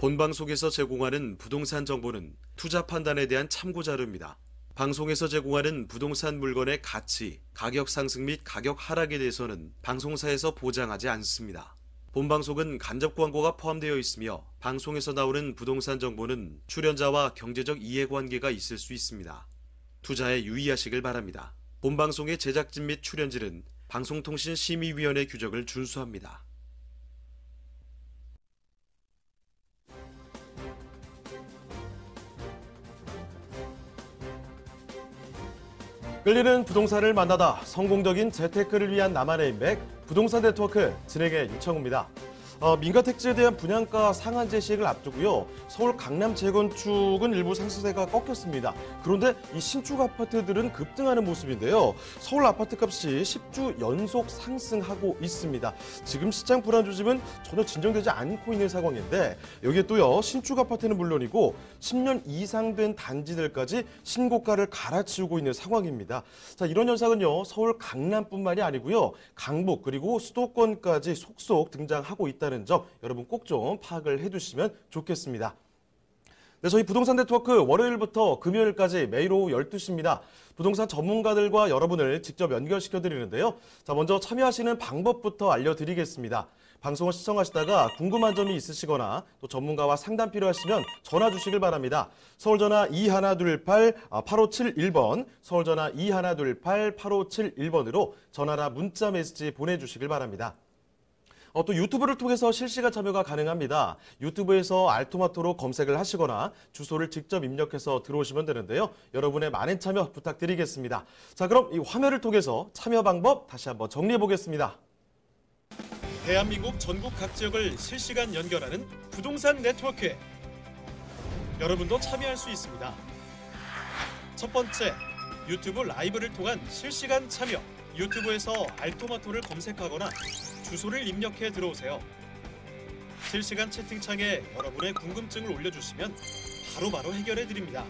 본방송에서 제공하는 부동산 정보는 투자 판단에 대한 참고 자료입니다. 방송에서 제공하는 부동산 물건의 가치, 가격 상승 및 가격 하락에 대해서는 방송사에서 보장하지 않습니다. 본방송은 간접 광고가 포함되어 있으며 방송에서 나오는 부동산 정보는 출연자와 경제적 이해관계가 있을 수 있습니다. 투자에 유의하시길 바랍니다. 본방송의 제작진 및 출연진은 방송통신심의위원회 규정을 준수합니다. 끌리는 부동산을 만나다 성공적인 재테크를 위한 나만의 인맥 부동산 네트워크 진행의 이청우입니다. 민가택지에 대한 분양가 상한제 시행을 앞두고요. 서울 강남 재건축은 일부 상승세가 꺾였습니다. 그런데 이 신축 아파트들은 급등하는 모습인데요. 서울 아파트값이 10주 연속 상승하고 있습니다. 지금 시장 불안 조짐은 전혀 진정되지 않고 있는 상황인데 여기에 또요. 신축 아파트는 물론이고 10년 이상 된 단지들까지 신고가를 갈아치우고 있는 상황입니다. 자, 이런 현상은요. 서울 강남뿐만이 아니고요. 강북 그리고 수도권까지 속속 등장하고 있다는 점 여러분 꼭 좀 파악을 해두시면 좋겠습니다. 네, 저희 부동산 네트워크 월요일부터 금요일까지 매일 오후 12시입니다. 부동산 전문가들과 여러분을 직접 연결시켜 드리는데요. 자, 먼저 참여하시는 방법부터 알려드리겠습니다. 방송을 시청하시다가 궁금한 점이 있으시거나 또 전문가와 상담 필요하시면 전화 주시길 바랍니다. 서울전화 2128-8571번, 서울전화 2128-8571번으로 전화나 문자 메시지 보내주시길 바랍니다. 또 유튜브를 통해서 실시간 참여가 가능합니다. 유튜브에서 알토마토로 검색을 하시거나 주소를 직접 입력해서 들어오시면 되는데요. 여러분의 많은 참여 부탁드리겠습니다. 자, 그럼 이 화면을 통해서 참여 방법 다시 한번 정리해 보겠습니다. 대한민국 전국 각 지역을 실시간 연결하는 부동산 네트워크. 여러분도 참여할 수 있습니다. 첫 번째, 유튜브 라이브를 통한 실시간 참여. 유튜브에서 알토마토를 검색하거나 주소를 입력해 들어오세요. 실시간 채팅창에 여러분의 궁금증을 올려주시면 바로바로 해결해 드립니다.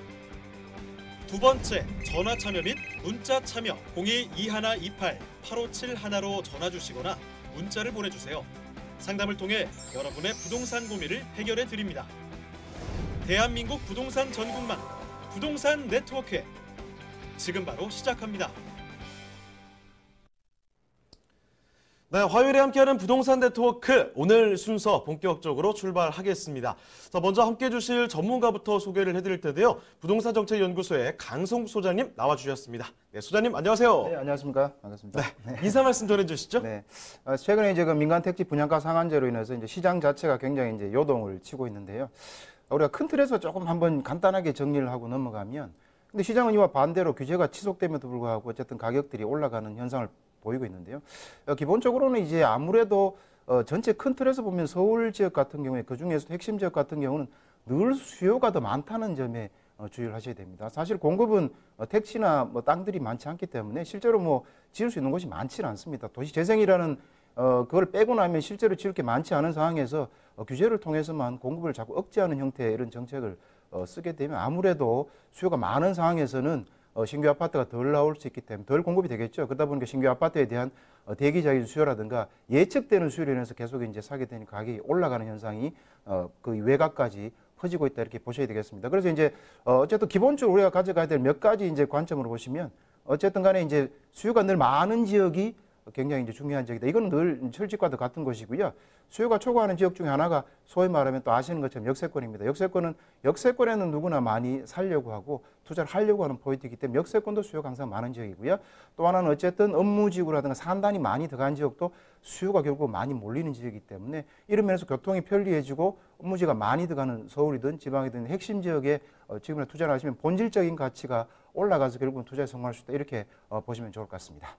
두 번째, 전화 참여 및 문자 참여 02-2128-8571로 전화 주시거나 문자를 보내주세요. 상담을 통해 여러분의 부동산 고민을 해결해 드립니다. 대한민국 부동산 전국망 부동산 네트워크 지금 바로 시작합니다. 네, 화요일에 함께하는 부동산 네트워크 오늘 순서 본격적으로 출발하겠습니다. 자, 먼저 함께해 주실 전문가부터 소개를 해드릴 텐데요. 부동산정책연구소의 강성국 소장님 나와주셨습니다. 네, 소장님 안녕하세요. 네, 안녕하십니까. 반갑습니다. 네, 인사 말씀 전해주시죠. 네, 최근에 이제 그 민간 택지 분양가 상한제로 인해서 이제 시장 자체가 굉장히 이제 요동을 치고 있는데요. 우리가 큰 틀에서 조금 한번 간단하게 정리를 하고 넘어가면, 근데 시장은 이와 반대로 규제가 지속됨에도 불구하고 어쨌든 가격들이 올라가는 현상을 보이고 있는데요. 기본적으로는 이제 아무래도 전체 큰 틀에서 보면 서울 지역 같은 경우에 그중에서도 핵심 지역 같은 경우는 늘 수요가 더 많다는 점에 주의를 하셔야 됩니다. 사실 공급은 택지나 뭐 땅들이 많지 않기 때문에 실제로 뭐 지을 수 있는 곳이 많지는 않습니다. 도시재생이라는 그걸 빼고 나면 실제로 지을 게 많지 않은 상황에서 규제를 통해서만 공급을 자꾸 억제하는 형태의 이런 정책을 쓰게 되면 아무래도 수요가 많은 상황에서는 신규 아파트가 덜 나올 수 있기 때문에 덜 공급이 되겠죠. 그러다 보니까 신규 아파트에 대한 대기적인 수요라든가 예측되는 수요로 인해서 계속 이제 사게 되니까 가격이 올라가는 현상이 그 외곽까지 퍼지고 있다 이렇게 보셔야 되겠습니다. 그래서 이제 어쨌든 기본적으로 우리가 가져가야 될 몇 가지 이제 관점으로 보시면 어쨌든 간에 이제 수요가 늘 많은 지역이 굉장히 이제 중요한 지역이다. 이건 늘 철집과도 같은 것이고요. 수요가 초과하는 지역 중에 하나가 소위 말하면 또 아시는 것처럼 역세권입니다. 역세권에는 누구나 많이 살려고 하고 투자를 하려고 하는 포인트이기 때문에 역세권도 수요가 항상 많은 지역이고요. 또 하나는 어쨌든 업무지구라든가 산단이 많이 들어간 지역도 수요가 결국 많이 몰리는 지역이기 때문에 이런 면에서 교통이 편리해지고 업무지가 많이 들어가는 서울이든 지방이든 핵심 지역에 지금이나 투자를 하시면 본질적인 가치가 올라가서 결국은 투자에 성공할 수 있다. 이렇게 보시면 좋을 것 같습니다.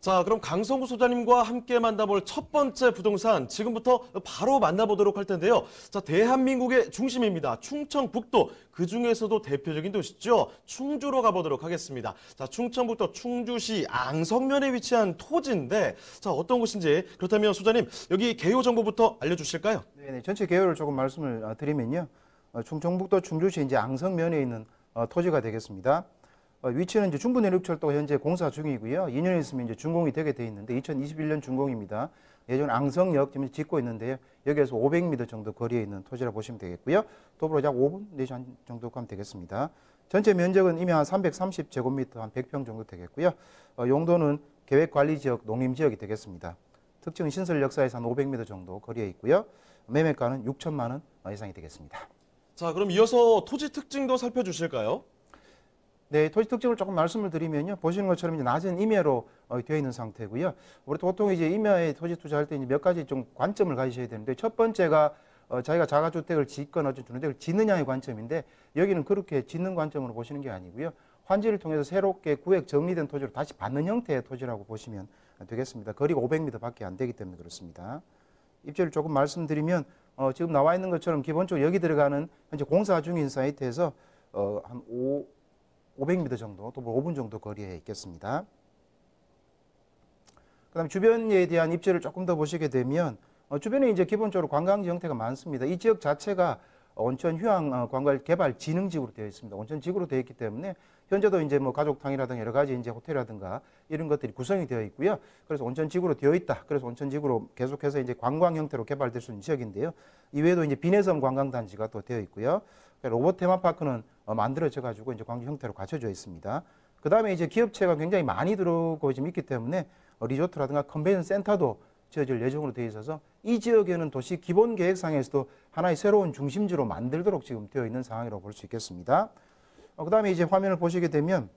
자, 그럼 강성구 소장님과 함께 만나볼 첫 번째 부동산 지금부터 바로 만나보도록 할 텐데요. 자, 대한민국의 중심입니다. 충청북도, 그중에서도 대표적인 도시죠. 충주로 가보도록 하겠습니다. 자, 충청북도 충주시 앙성면에 위치한 토지인데 자, 어떤 곳인지 그렇다면 소장님 여기 개요 정보부터 알려주실까요? 네, 전체 개요를 조금 말씀을 드리면요. 충청북도 충주시 이제 앙성면에 있는 토지가 되겠습니다. 위치는 이제 중부내륙철도가 현재 공사 중이고요. 2년 있으면 이제 준공이 되게 돼 있는데 2021년 준공입니다. 예전 앙성역 지금 짓고 있는데요. 여기에서 500m 정도 거리에 있는 토지라고 보시면 되겠고요. 도보로 약 5분 내지 한 정도 가면 되겠습니다. 전체 면적은 이미 한 330제곱미터 한 100평 정도 되겠고요. 용도는 계획관리지역, 농림지역이 되겠습니다. 특정 신설 역사에서 한 500m 정도 거리에 있고요. 매매가는 6천만 원 이상이 되겠습니다. 자, 그럼 이어서 토지 특징도 살펴주실까요? 네, 토지 특징을 조금 말씀을 드리면요. 보시는 것처럼 이제 낮은 임야로 되어 있는 상태고요. 우리 보통 이제 임야에 토지 투자할 때 이제 몇 가지 좀 관점을 가지셔야 되는데, 첫 번째가 자기가 자가주택을 짓거나 주택을 짓느냐의 관점인데, 여기는 그렇게 짓는 관점으로 보시는 게 아니고요. 환지를 통해서 새롭게 구획 정리된 토지로 다시 받는 형태의 토지라고 보시면 되겠습니다. 거리가 500m 밖에 안 되기 때문에 그렇습니다. 입지를 조금 말씀드리면 지금 나와 있는 것처럼 기본적으로 여기 들어가는 현재 공사 중인 사이트에서 한 500m 정도, 또 5분 정도 거리에 있겠습니다. 그다음에 주변에 대한 입지를 조금 더 보시게 되면 주변에 이제 기본적으로 관광지 형태가 많습니다. 이 지역 자체가 온천 휴양 관광 개발 진흥지구로 되어 있습니다. 온천 지구로 되어 있기 때문에 현재도 이제 뭐 가족탕이라든가 여러 가지 이제 호텔이라든가 이런 것들이 구성이 되어 있고요. 그래서 온천 지구로 되어 있다. 그래서 온천 지구로 계속해서 이제 관광 형태로 개발될 수 있는 지역인데요. 이외에도 이제 비내섬 관광단지가 또 되어 있고요. 로봇 테마파크는 만들어져 가지고 이제 광주 형태로 갖춰져 있습니다. 그 다음에 이제 기업체가 굉장히 많이 들어오고 지금 있기 때문에 리조트라든가 컨벤션 센터도 지어질 예정으로 되어 있어서 이 지역에는 도시 기본 계획상에서도 하나의 새로운 중심지로 만들도록 지금 되어 있는 상황이라고 볼 수 있겠습니다. 그 다음에 이제 화면을 보시게 되면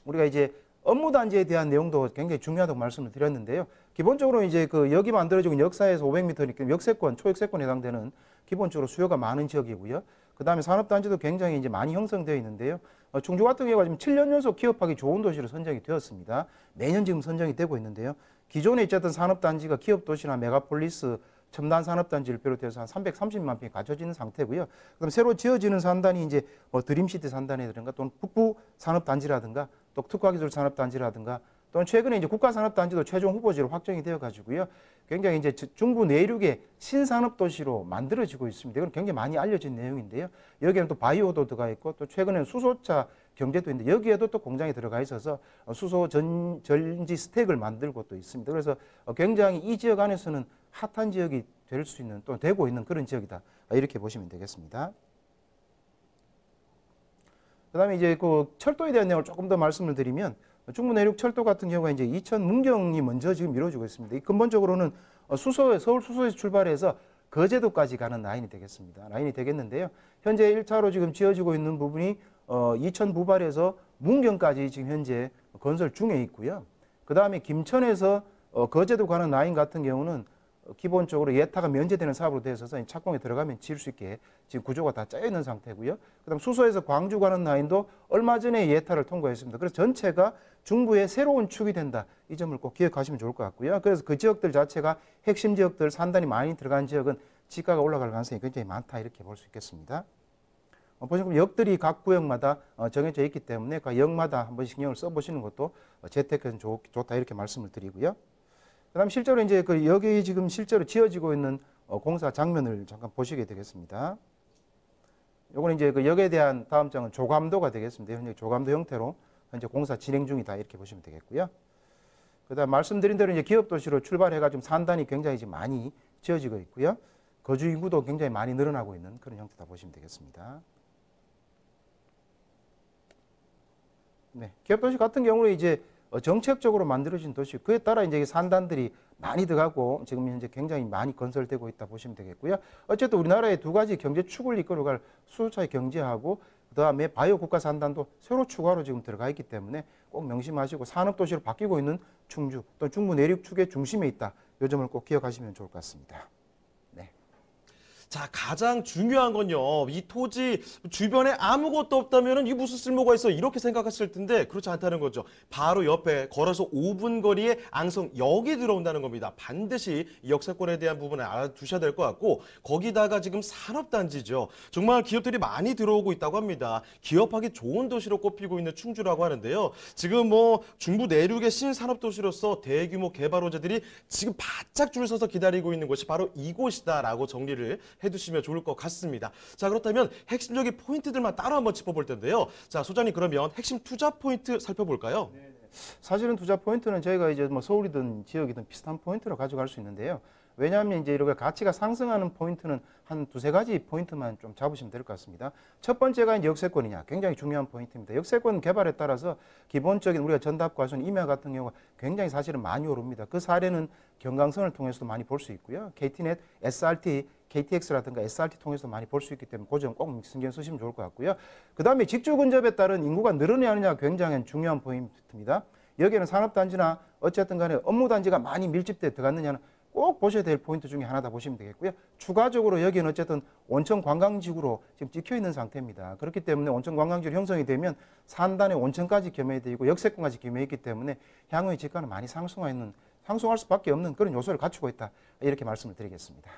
우리가 이제 업무단지에 대한 내용도 굉장히 중요하다고 말씀을 드렸는데요. 기본적으로 이제 그 여기 만들어지고 역사에서 500m니까 역세권, 초역세권에 해당되는 기본적으로 수요가 많은 지역이고요. 그 다음에 산업단지도 굉장히 이제 많이 형성되어 있는데요. 충주 같은 경우가 지금 7년 연속 기업하기 좋은 도시로 선정이 되었습니다. 매년 지금 선정이 되고 있는데요. 기존에 있었던 산업단지가 기업도시나 메가폴리스, 첨단 산업단지를 비롯해서 한 330만 평이 갖춰지는 상태고요. 그다음 새로 지어지는 산단이 이제 뭐 드림시티 산단이라든가 또는 북부 산업단지라든가 또 특화기술 산업단지라든가 또는 최근에 이제 국가산업단지도 최종 후보지로 확정이 되어 가지고요. 굉장히 이제 중부 내륙의 신산업도시로 만들어지고 있습니다. 이건 굉장히 많이 알려진 내용인데요. 여기에는 또 바이오도 들어가 있고 또 최근에는 수소차 경제도 있는데 여기에도 또 공장이 들어가 있어서 수소 전지 스택을 만들고 또 있습니다. 그래서 굉장히 이 지역 안에서는 핫한 지역이 될 수 있는 또 되고 있는 그런 지역이다. 이렇게 보시면 되겠습니다. 그다음에 이제 그 철도에 대한 내용을 조금 더 말씀을 드리면 중부 내륙 철도 같은 경우가 이제 이천 문경이 먼저 지금 이루어지고 있습니다. 근본적으로는 서울 수소에서 출발해서 거제도까지 가는 라인이 되겠습니다. 라인이 되겠는데요. 현재 1차로 지금 지어지고 있는 부분이 이천 부발에서 문경까지 지금 현재 건설 중에 있고요. 그 다음에 김천에서 거제도 가는 라인 같은 경우는 기본적으로 예타가 면제되는 사업으로 되어 있어서 착공에 들어가면 지을 수 있게 지금 구조가 다 짜여 있는 상태고요. 그다음 수소에서 광주 가는 라인도 얼마 전에 예타를 통과했습니다. 그래서 전체가 중부의 새로운 축이 된다. 이 점을 꼭 기억하시면 좋을 것 같고요. 그래서 그 지역들 자체가 핵심 지역들, 산단이 많이 들어간 지역은 지가가 올라갈 가능성이 굉장히 많다. 이렇게 볼 수 있겠습니다. 보시면 역들이 각 구역마다 정해져 있기 때문에 그 역마다 한번 신경을 써보시는 것도 재테크는 좋다. 이렇게 말씀을 드리고요. 그다음 실제로 이제 그 여기 지금 실제로 지어지고 있는 공사 장면을 잠깐 보시게 되겠습니다. 요거는 이제 그 역에 대한 다음 장은 조감도가 되겠습니다. 현재 조감도 형태로 현재 공사 진행 중이다 이렇게 보시면 되겠고요. 그다음 말씀드린 대로 이제 기업 도시로 출발해가지고 산단이 굉장히 지금 많이 지어지고 있고요. 거주 인구도 굉장히 많이 늘어나고 있는 그런 형태다 보시면 되겠습니다. 네, 기업 도시 같은 경우는 이제 정책적으로 만들어진 도시, 그에 따라 이제 산단들이 많이 들어가고 지금 현재 굉장히 많이 건설되고 있다 보시면 되겠고요. 어쨌든 우리나라의 두 가지 경제 축을 이끌어갈 수소차의 경제하고 그다음에 바이오 국가 산단도 새로 추가로 지금 들어가 있기 때문에 꼭 명심하시고 산업도시로 바뀌고 있는 충주 또 중부 내륙 축의 중심에 있다. 이 점을 꼭 기억하시면 좋을 것 같습니다. 자, 가장 중요한 건요. 이 토지 주변에 아무것도 없다면 이게 무슨 쓸모가 있어 이렇게 생각했을 텐데 그렇지 않다는 거죠. 바로 옆에 걸어서 5분 거리에 앙성역이 들어온다는 겁니다. 반드시 이 역세권에 대한 부분을 알아두셔야 될 것 같고 거기다가 지금 산업단지죠. 정말 기업들이 많이 들어오고 있다고 합니다. 기업하기 좋은 도시로 꼽히고 있는 충주라고 하는데요. 지금 뭐 중부 내륙의 신산업도시로서 대규모 개발업자들이 지금 바짝 줄 서서 기다리고 있는 곳이 바로 이곳이다라고 정리를 해두시면 좋을 것 같습니다. 자, 그렇다면 핵심적인 포인트들만 따로 한번 짚어볼 텐데요. 자, 소장님 그러면 핵심 투자 포인트 살펴볼까요? 네. 사실은 투자 포인트는 저희가 이제 뭐 서울이든 지역이든 비슷한 포인트로 가져갈 수 있는데요. 왜냐하면 이제 이렇게 가치가 상승하는 포인트는 한 두세 가지 포인트만 좀 잡으시면 될 것 같습니다. 첫 번째가 이제 역세권이냐, 굉장히 중요한 포인트입니다. 역세권 개발에 따라서 기본적인 우리가 전답과수는 임야 같은 경우가 굉장히 사실은 많이 오릅니다. 그 사례는 경강선을 통해서도 많이 볼 수 있고요. KTnet, SRT, KTX라든가 SRT 통해서 많이 볼 수 있기 때문에 그 점 꼭 신경 쓰시면 좋을 것 같고요. 그 다음에 직주 근접에 따른 인구가 늘어나느냐가 굉장히 중요한 포인트입니다. 여기에는 산업단지나 어쨌든 간에 업무단지가 많이 밀집돼 들어갔느냐는 꼭 보셔야 될 포인트 중에 하나다 보시면 되겠고요. 추가적으로 여기는 어쨌든 온천 관광지구로 지금 찍혀 있는 상태입니다. 그렇기 때문에 온천 관광지로 형성이 되면 산단에 온천까지 겸해야 되고 역세권까지 겸해 있기 때문에 향후의 지가는 많이 상승할 수밖에 없는 그런 요소를 갖추고 있다. 이렇게 말씀을 드리겠습니다.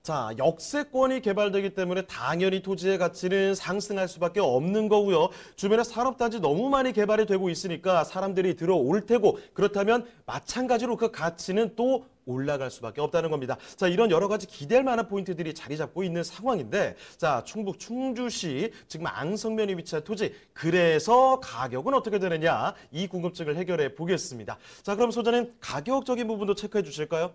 자, 역세권이 개발되기 때문에 당연히 토지의 가치는 상승할 수밖에 없는 거고요. 주변에 산업단지 너무 많이 개발이 되고 있으니까 사람들이 들어올 테고 그렇다면 마찬가지로 그 가치는 또 올라갈 수밖에 없다는 겁니다. 자, 이런 여러 가지 기대할 만한 포인트들이 자리 잡고 있는 상황인데 자, 충북 충주시 지금 앙성면에 위치한 토지 그래서 가격은 어떻게 되느냐 이 궁금증을 해결해 보겠습니다. 자, 그럼 소장님 가격적인 부분도 체크해 주실까요?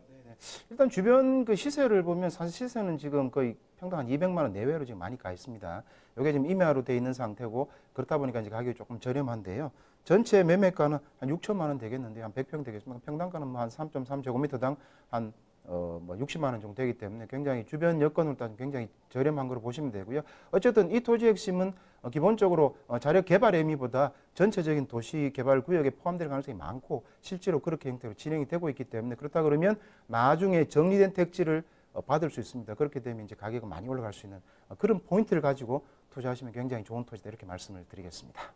일단 주변 그 시세를 보면 사실 시세는 지금 거의 평당 한 200만 원 내외로 지금 많이 가 있습니다. 이게 지금 임야로 돼 있는 상태고 그렇다 보니까 이제 가격이 조금 저렴한데요. 전체 매매가는 한 6천만 원 되겠는데 한 100평 되겠습니다. 평당가는 뭐 한 3.3제곱미터당 한 60만 원 정도 되기 때문에 굉장히 주변 여건으로 따지면 굉장히 저렴한 거로 보시면 되고요. 어쨌든 이 토지 핵심은 기본적으로 자력 개발 의미보다 전체적인 도시 개발 구역에 포함될 가능성이 많고 실제로 그렇게 형태로 진행이 되고 있기 때문에 그렇다 그러면 나중에 정리된 택지를 받을 수 있습니다. 그렇게 되면 이제 가격이 많이 올라갈 수 있는 그런 포인트를 가지고 투자하시면 굉장히 좋은 토지다 이렇게 말씀을 드리겠습니다.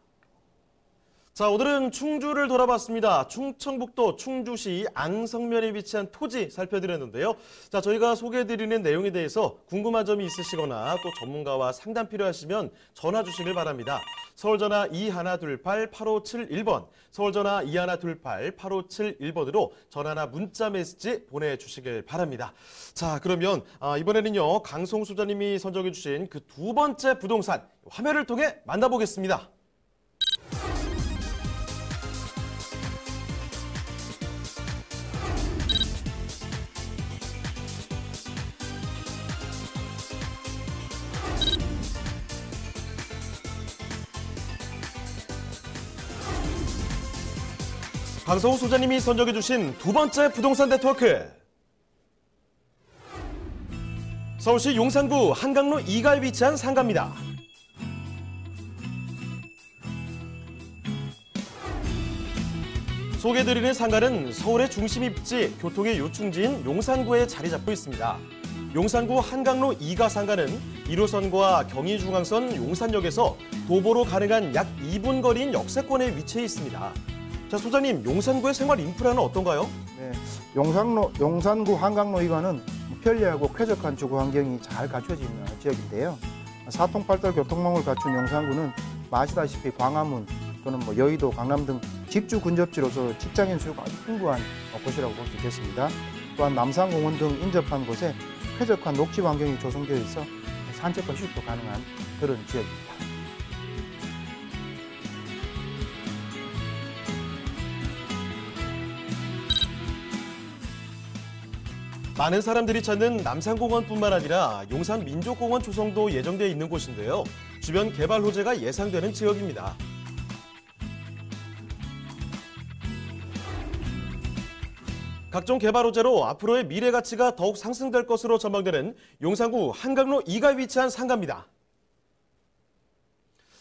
자, 오늘은 충주를 돌아봤습니다. 충청북도 충주시 앙성면에 위치한 토지 살펴드렸는데요. 자, 저희가 소개해드리는 내용에 대해서 궁금한 점이 있으시거나 또 전문가와 상담 필요하시면 전화 주시길 바랍니다. 서울전화 2128-8571번, 서울전화 2128-8571번으로 전화나 문자 메시지 보내주시길 바랍니다. 자, 그러면 이번에는요, 강성 소장님이 선정해주신 그 두 번째 부동산 화면을 통해 만나보겠습니다. 강성우 소장님이 선정해주신 두 번째 부동산 네트워크. 서울시 용산구 한강로 2가에 위치한 상가입니다. 소개해드리는 상가는 서울의 중심 입지, 교통의 요충지인 용산구에 자리 잡고 있습니다. 용산구 한강로 2가 상가는 1호선과 경의중앙선 용산역에서 도보로 가능한 약 2분 거리인 역세권에 위치해 있습니다. 자, 소장님, 용산구의 생활 인프라는 어떤가요? 네, 용산구 한강로 2가는 편리하고 쾌적한 주거 환경이 잘 갖춰진 지역인데요. 사통팔달 교통망을 갖춘 용산구는 아시다시피 광화문 또는 뭐 여의도, 강남 등 직주 근접지로서 직장인 수요가 아주 풍부한 곳이라고 볼 수 있겠습니다. 또한 남산공원 등 인접한 곳에 쾌적한 녹지 환경이 조성되어 있어 산책과 휴식도 가능한 그런 지역입니다. 많은 사람들이 찾는 남산공원뿐만 아니라 용산민족공원 조성도 예정되어 있는 곳인데요. 주변 개발 호재가 예상되는 지역입니다. 각종 개발 호재로 앞으로의 미래 가치가 더욱 상승될 것으로 전망되는 용산구 한강로 2가에 위치한 상가입니다.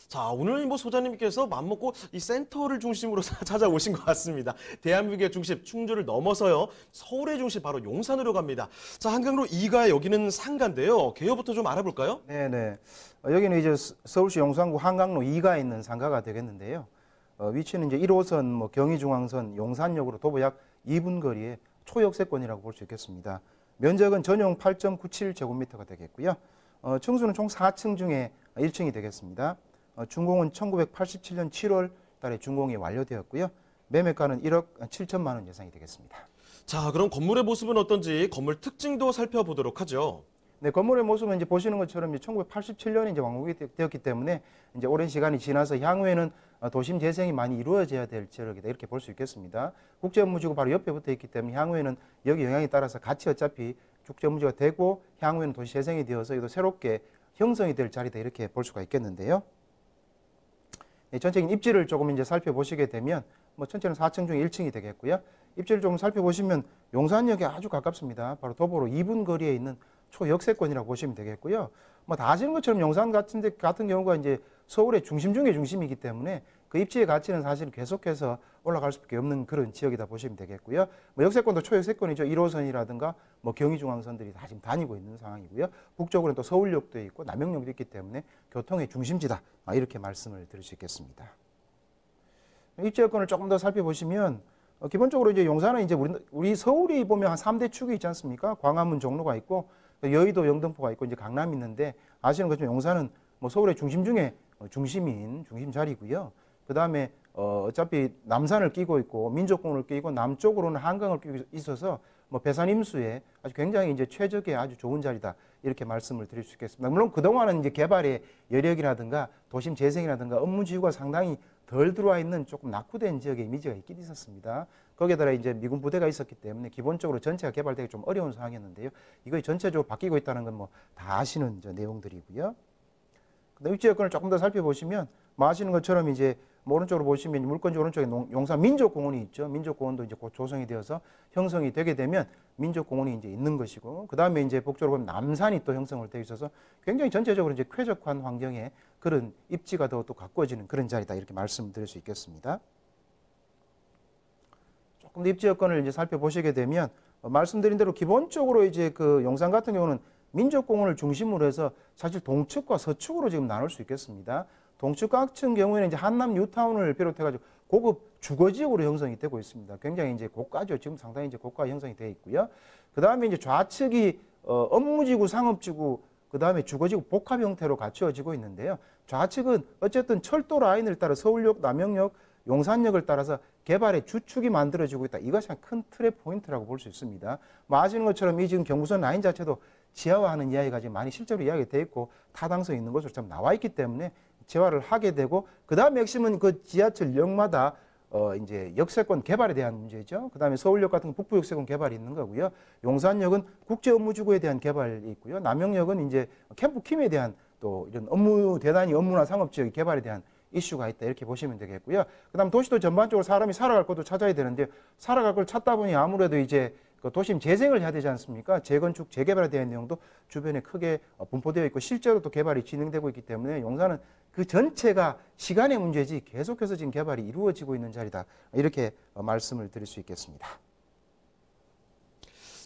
자, 오늘 소장님께서 맘먹고 이 센터를 중심으로 찾아오신 것 같습니다. 대한민국의 중심 충주를 넘어서요, 서울의 중심 바로 용산으로 갑니다. 자, 한강로 2가 여기는 상가인데요. 개요부터 좀 알아볼까요? 네네. 여기는 이제 서울시 용산구 한강로 2가에 있는 상가가 되겠는데요. 위치는 이제 1호선, 경의중앙선, 용산역으로 도보 약 2분 거리에 초역세권이라고 볼 수 있겠습니다. 면적은 전용 8.97제곱미터가 되겠고요. 층수는 총 4층 중에 1층이 되겠습니다. 준공은 1987년 7월 달에 준공이 완료되었고요. 매매가는 1억 7천만 원 예상이 되겠습니다. 자, 그럼 건물의 모습은 어떤지 건물 특징도 살펴보도록 하죠. 네, 건물의 모습은 이제 보시는 것처럼 1987년에 이제 완공이 되었기 때문에 이제 오랜 시간이 지나서 향후에는 도심 재생이 많이 이루어져야 될 지역이다 이렇게 볼 수 있겠습니다. 국제업무지구 바로 옆에 붙어 있기 때문에 향후에는 여기 영향에 따라서 같이 어차피 국제업무지구가 되고 향후에는 도시 재생이 되어서 이도 새롭게 형성이 될 자리다 이렇게 볼 수가 있겠는데요. 네, 전체적인 입지를 조금 이제 살펴보시게 되면 뭐 전체는 4층 중에 1층이 되겠고요. 입지를 조금 살펴보시면 용산역에 아주 가깝습니다. 바로 도보로 2분 거리에 있는 초역세권이라고 보시면 되겠고요. 뭐 다 아시는 것처럼 용산 같은 경우가 이제 서울의 중심 중의 중심이기 때문에 그 입지의 가치는 사실 계속해서 올라갈 수밖에 없는 그런 지역이다 보시면 되겠고요. 뭐 역세권도 초역세권이죠. 1호선이라든가 뭐 경의중앙선들이 다 지금 다니고 있는 상황이고요. 북쪽으로는 또 서울역도 있고 남영역도 있기 때문에 교통의 중심지다. 이렇게 말씀을 드릴 수 있겠습니다. 입지 여건을 조금 더 살펴보시면 기본적으로 이제 용산은 이제 우리 서울이 보면 한 3대 축이 있지 않습니까? 광화문, 종로가 있고 여의도, 영등포가 있고 이제 강남이 있는데 아시는 것처럼 용산은 뭐 서울의 중심 중에 중심 자리고요. 그 다음에 어차피 남산을 끼고 있고 민족공원을 끼고 남쪽으로는 한강을 끼고 있어서 뭐 배산 임수에 아주 굉장히 이제 최적의 아주 좋은 자리다 이렇게 말씀을 드릴 수 있겠습니다. 물론 그동안은 이제 개발의 여력이라든가 도심 재생이라든가 업무 지구가 상당히 덜 들어와 있는 조금 낙후된 지역의 이미지가 있긴 있었습니다. 거기에다가 이제 미군 부대가 있었기 때문에 기본적으로 전체가 개발되기 좀 어려운 상황이었는데요. 이거 전체적으로 바뀌고 있다는 건 뭐 다 아시는 내용들이고요. 그다음 입지 여건을 조금 더 살펴보시면 뭐 아시는 것처럼 이제 뭐 오른쪽으로 보시면 물건지 오른쪽에 용산 민족공원이 있죠. 민족공원도 이제 곧 조성이 되어서 형성이 되게 되면 민족공원이 이제 있는 것이고 그 다음에 이제 북쪽으로 보면 남산이 또 형성을 되어 있어서 굉장히 전체적으로 이제 쾌적한 환경에 그런 입지가 더 또 가꾸어지는 그런 자리다 이렇게 말씀드릴 수 있겠습니다. 조금 더 입지 여건을 이제 살펴보시게 되면 말씀드린 대로 기본적으로 이제 그 용산 같은 경우는 민족공원을 중심으로 해서 사실 동측과 서측으로 지금 나눌 수 있겠습니다. 동측 같은 경우에는 이제 한남 뉴타운을 비롯해가지고 고급 주거지역으로 형성이 되고 있습니다. 굉장히 이제 고가죠. 지금 상당히 이제 고가 형성이 되어 있고요. 그 다음에 이제 좌측이 업무지구, 상업지구, 그 다음에 주거지구 복합 형태로 갖추어지고 있는데요. 좌측은 어쨌든 철도 라인을 따라 서울역, 남영역, 용산역을 따라서 개발의 주축이 만들어지고 있다. 이것이 큰 틀의 포인트라고 볼 수 있습니다. 뭐 아시는 것처럼 이 지금 경부선 라인 자체도 지하화하는 이야기가 지금 많이 실제로 이야기가 되어 있고 타당성 있는 것으로 참 나와 있기 때문에 재화를 하게 되고 그 다음 핵심은 그 지하철역마다 이제 역세권 개발에 대한 문제죠. 그 다음에 서울역 같은 북부 역세권 개발이 있는 거고요. 용산역은 국제업무지구에 대한 개발이 있고요. 남영역은 이제 캠프킴에 대한 또 이런 대단히 업무나 상업지역 개발에 대한 이슈가 있다 이렇게 보시면 되겠고요. 그 다음 도시도 전반적으로 사람이 살아갈 곳도 찾아야 되는데 살아갈 걸 찾다 보니 아무래도 이제 그 도심 재생을 해야 되지 않습니까? 재건축, 재개발에 대한 내용도 주변에 크게 분포되어 있고 실제로 또 개발이 진행되고 있기 때문에 용산은 그 전체가 시간의 문제지 계속해서 지금 개발이 이루어지고 있는 자리다. 이렇게 말씀을 드릴 수 있겠습니다.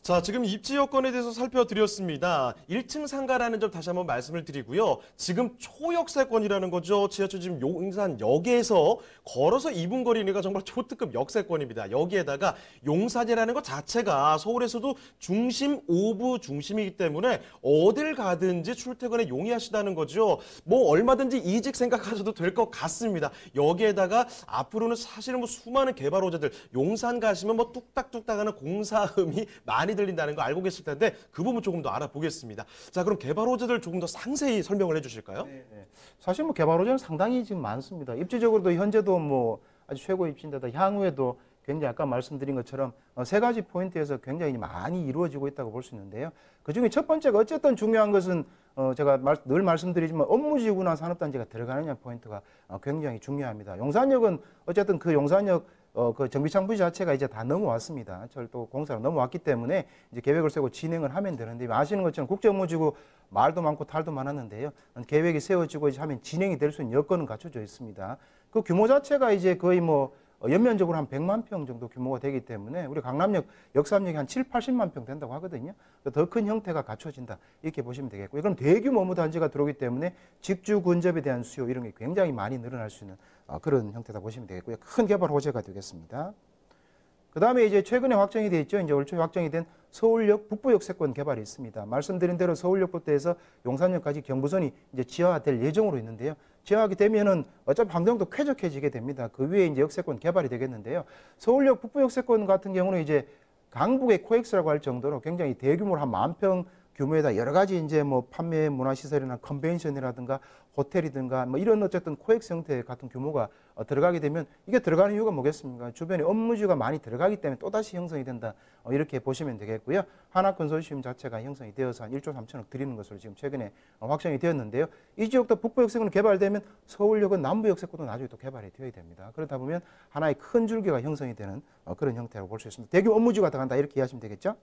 자, 지금 입지 여건에 대해서 살펴드렸습니다. 1층 상가라는 점 다시 한번 말씀을 드리고요. 지금 초역세권이라는 거죠. 지하철 지금 용산역에서 걸어서 2분 거리니까 정말 초특급 역세권입니다. 여기에다가 용산이라는 것 자체가 서울에서도 중심 오브 중심이기 때문에 어딜 가든지 출퇴근에 용이하시다는 거죠. 뭐 얼마든지 이직 생각하셔도 될 것 같습니다. 여기에다가 앞으로는 사실은 뭐 수많은 개발호재들 용산 가시면 뭐 뚝딱뚝딱 하는 공사음이 많이 들린다는 거 알고 계실 텐데 그 부분 조금 더 알아보겠습니다. 자, 그럼 개발 호재들 조금 더 상세히 설명을 해주실까요? 네. 사실 뭐 개발 호재는 상당히 지금 많습니다. 입지적으로도 현재도 뭐 아주 최고 입지인데다 향후에도 굉장히 아까 말씀드린 것처럼 세 가지 포인트에서 굉장히 많이 이루어지고 있다고 볼 수 있는데요. 그중에 첫 번째가 어쨌든 중요한 것은 제가 늘 말씀드리지만 업무지구나 산업단지가 들어가느냐 포인트가 굉장히 중요합니다. 용산역은 어쨌든 그 용산역 그 정비창 부지 자체가 이제 다 넘어왔습니다. 철도 공사로 넘어왔기 때문에 이제 계획을 세우고 진행을 하면 되는데 아시는 것처럼 국제업무지구 말도 많고 탈도 많았는데요. 계획이 세워지고 이제 하면 진행이 될 수 있는 여건은 갖춰져 있습니다. 그 규모 자체가 이제 거의 뭐 연면적으로 한 100만 평 정도 규모가 되기 때문에 우리 강남역, 역삼역이 한 7, 80만 평 된다고 하거든요. 더 큰 형태가 갖춰진다 이렇게 보시면 되겠고요. 그럼 대규모 업무단지가 들어오기 때문에 직주 근접에 대한 수요 이런 게 굉장히 많이 늘어날 수 있는 그런 형태다 보시면 되겠고요. 큰 개발 호재가 되겠습니다. 그 다음에 이제 최근에 확정이 되어 있죠. 이제 올 초에 확정이 된 서울역 북부역세권 개발이 있습니다. 말씀드린 대로 서울역부터 해서 용산역까지 경부선이 이제 지하화될 예정으로 있는데요. 지하하게 되면은 어차피 환경도 쾌적해지게 됩니다. 그 위에 이제 역세권 개발이 되겠는데요. 서울역 북부역세권 같은 경우는 이제 강북의 코엑스라고 할 정도로 굉장히 대규모로 한 10,000평 규모에다 여러 가지 이제 뭐 판매 문화시설이나 컨벤션이라든가 호텔이든가 뭐 이런 어쨌든 코엑스 형태 같은 규모가 들어가게 되면 이게 들어가는 이유가 뭐겠습니까? 주변에 업무지가 많이 들어가기 때문에 또다시 형성이 된다. 이렇게 보시면 되겠고요. 하나 컨소시엄 자체가 형성이 되어서 한 1조 3천억 드리는 것으로 지금 최근에 확정이 되었는데요. 이 지역도 북부 역세권으로 개발되면 서울역은 남부 역세권도 나중에 또 개발이 되어야 됩니다. 그러다 보면 하나의 큰 줄기가 형성이 되는 그런 형태라고 볼 수 있습니다. 대규모 업무지가 들어간다 이렇게 이해하시면 되겠죠.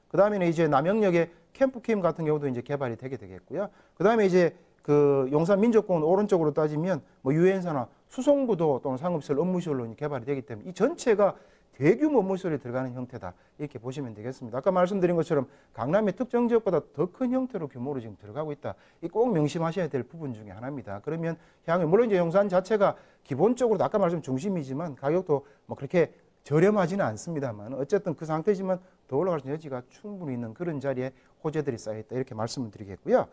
그 다음에는 이제 남영역의 캠프킴 같은 경우도 이제 개발이 되게 되겠고요. 그 다음에 이제 그 용산 민족공원 오른쪽으로 따지면 뭐 유엔사나 수송부도 또는 상업시설, 업무시설로 개발이 되기 때문에 이 전체가 대규모 업무시설이 들어가는 형태다 이렇게 보시면 되겠습니다. 아까 말씀드린 것처럼 강남의 특정 지역보다 더 큰 형태로 규모로 지금 들어가고 있다. 이 꼭 명심하셔야 될 부분 중에 하나입니다. 그러면 향후 물론 이제 용산 자체가 기본적으로 아까 말씀 중심이지만 가격도 뭐 그렇게 저렴하지는 않습니다만 어쨌든 그 상태지만 더 올라갈 수 있는 여지가 충분히 있는 그런 자리에 호재들이 쌓여있다 이렇게 말씀을 드리겠고요.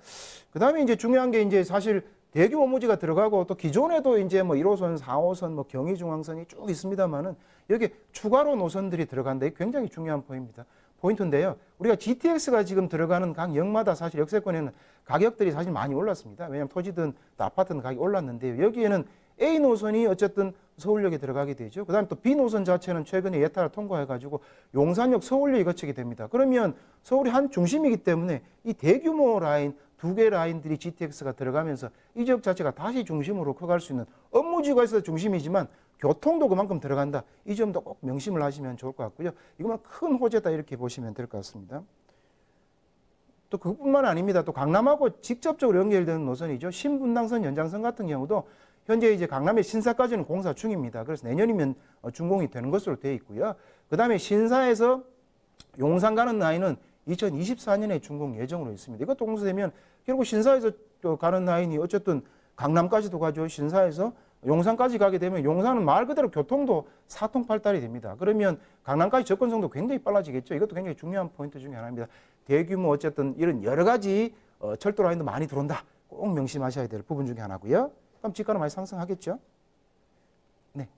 그 다음에 이제 중요한 게 이제 사실 대규모 업무지가 들어가고 또 기존에도 이제 뭐 1호선, 4호선, 뭐 경의중앙선이 쭉 있습니다만은 여기 추가로 노선들이 들어간다. 이게 굉장히 중요한 포인트인데요. 우리가 GTX가 지금 들어가는 각 역마다 사실 역세권에는 가격들이 사실 많이 올랐습니다. 왜냐하면 토지든 또 아파트든 가격이 올랐는데요. 여기에는 A 노선이 어쨌든 서울역에 들어가게 되죠. 그 다음에 또 B 노선 자체는 최근에 예타를 통과해가지고 용산역 서울역이 거치게 됩니다. 그러면 서울이 한 중심이기 때문에 이 대규모 라인, 두 개 라인들이 GTX가 들어가면서 이 지역 자체가 다시 중심으로 커갈 수 있는 업무지가 있어서 중심이지만 교통도 그만큼 들어간다. 이 점도 꼭 명심을 하시면 좋을 것 같고요. 이거만 큰 호재다 이렇게 보시면 될 것 같습니다. 또 그뿐만 아닙니다. 또 강남하고 직접적으로 연결되는 노선이죠. 신분당선 연장선 같은 경우도 현재 이제 강남의 신사까지는 공사 중입니다. 그래서 내년이면 준공이 되는 것으로 되어 있고요. 그 다음에 신사에서 용산 가는 라인은 2024년에 준공 예정으로 있습니다. 이것도 공사되면 결국 신사에서 가는 라인이 어쨌든 강남까지도 가죠. 신사에서 용산까지 가게 되면 용산은 말 그대로 교통도 사통팔달이 됩니다. 그러면 강남까지 접근성도 굉장히 빨라지겠죠. 이것도 굉장히 중요한 포인트 중에 하나입니다. 대규모 어쨌든 이런 여러 가지 철도 라인도 많이 들어온다. 꼭 명심하셔야 될 부분 중에 하나고요. 그럼 집가는 많이 상승하겠죠? 네.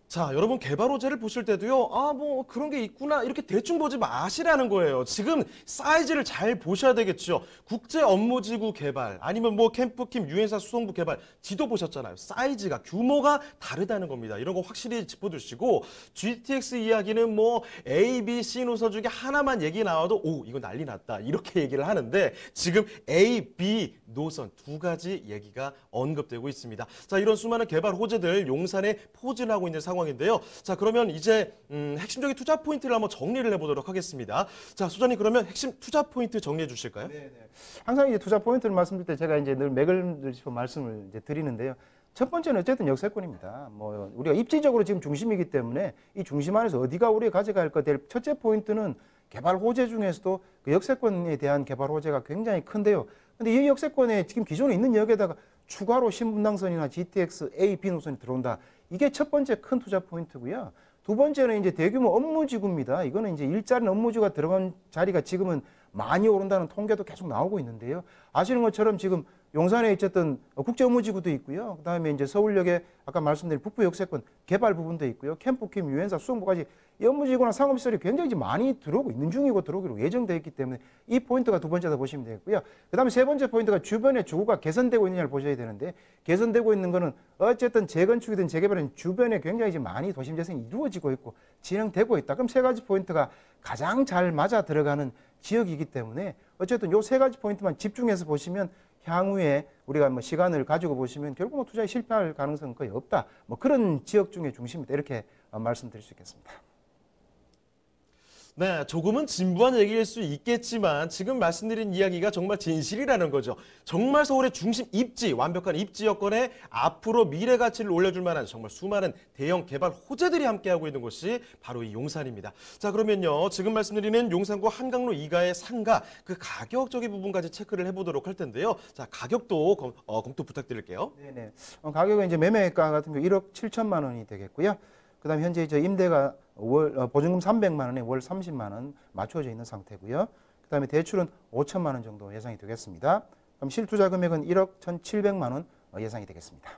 자, 여러분 개발 호재를 보실 때도요. 아, 뭐 그런 게 있구나. 이렇게 대충 보지 마시라는 거예요. 지금 사이즈를 잘 보셔야 되겠죠. 국제 업무지구 개발 아니면 뭐 캠프킴 유엔사 수송부 개발 지도 보셨잖아요. 사이즈가 규모가 다르다는 겁니다. 이런 거 확실히 짚어두시고 GTX 이야기는 뭐 A, B, C 노선 중에 하나만 얘기 나와도 오, 이거 난리 났다. 이렇게 얘기를 하는데 지금 A, B 노선 두 가지 얘기가 언급되고 있습니다. 자, 이런 수많은 개발 호재들 용산에 포진하고 있는 상황인데요. 자, 그러면 이제 핵심적인 투자 포인트를 한번 정리를 해보도록 하겠습니다. 자, 소장님 그러면 핵심 투자 포인트 정리해 주실까요? 네. 항상 이제 투자 포인트를 말씀드릴 때 제가 이제 늘 맥을 짚어 말씀을 이제 드리는데요. 첫 번째는 어쨌든 역세권입니다. 뭐 우리가 입지적으로 지금 중심이기 때문에 이 중심 안에서 어디가 우리가 가져갈 것 될 첫째 포인트는 개발 호재 중에서도 그 역세권에 대한 개발 호재가 굉장히 큰데요. 근데 이 역세권에 지금 기존에 있는 역에다가 추가로 신분당선이나 GTX, A, B 노선이 들어온다. 이게 첫 번째 큰 투자 포인트고요. 두 번째는 이제 대규모 업무지구입니다. 이거는 이제 일자리 업무지구가 들어간 자리가 지금은 많이 오른다는 통계도 계속 나오고 있는데요. 아시는 것처럼 지금 용산에 어쨌든 국제 업무지구도 있고요. 그다음에 이제 서울역에 아까 말씀드린 북부 역세권 개발 부분도 있고요. 캠프킴, 유엔사, 수송부까지 이 업무지구나 상업시설이 굉장히 많이 들어오고 있는 중이고 들어오기로 예정되어 있기 때문에 이 포인트가 두 번째다 보시면 되겠고요. 그다음에 세 번째 포인트가 주변에 주거가 개선되고 있느냐를 보셔야 되는데 개선되고 있는 거는 어쨌든 재건축이든 재개발은 주변에 굉장히 이제 많이 도심 재생이 이루어지고 있고 진행되고 있다. 그럼 세 가지 포인트가 가장 잘 맞아 들어가는 지역이기 때문에 어쨌든 요 세 가지 포인트만 집중해서 보시면 향후에 우리가 뭐 시간을 가지고 보시면 결국 뭐 투자에 실패할 가능성은 거의 없다. 뭐 그런 지역 중에 중심이다. 이렇게 말씀드릴 수 있겠습니다. 네, 조금은 진부한 얘기일 수 있겠지만 지금 말씀드린 이야기가 정말 진실이라는 거죠. 정말 서울의 중심 입지, 완벽한 입지 여건에 앞으로 미래 가치를 올려줄 만한 정말 수많은 대형 개발 호재들이 함께하고 있는 곳이 바로 이 용산입니다. 자, 그러면요. 지금 말씀드리는 용산구 한강로 2가의 상가, 그 가격적인 부분까지 체크를 해보도록 할 텐데요. 자, 가격도 검토 부탁드릴게요. 네네. 가격은 이제 매매가 같은 경우 1억 7천만 원이 되겠고요. 그다음 현재 저 임대가 보증금 300만 원에 월 30만 원 맞춰져 있는 상태고요. 그다음에 대출은 5천만 원 정도 예상이 되겠습니다. 그럼 실투자 금액은 1억 1,700만 원 예상이 되겠습니다.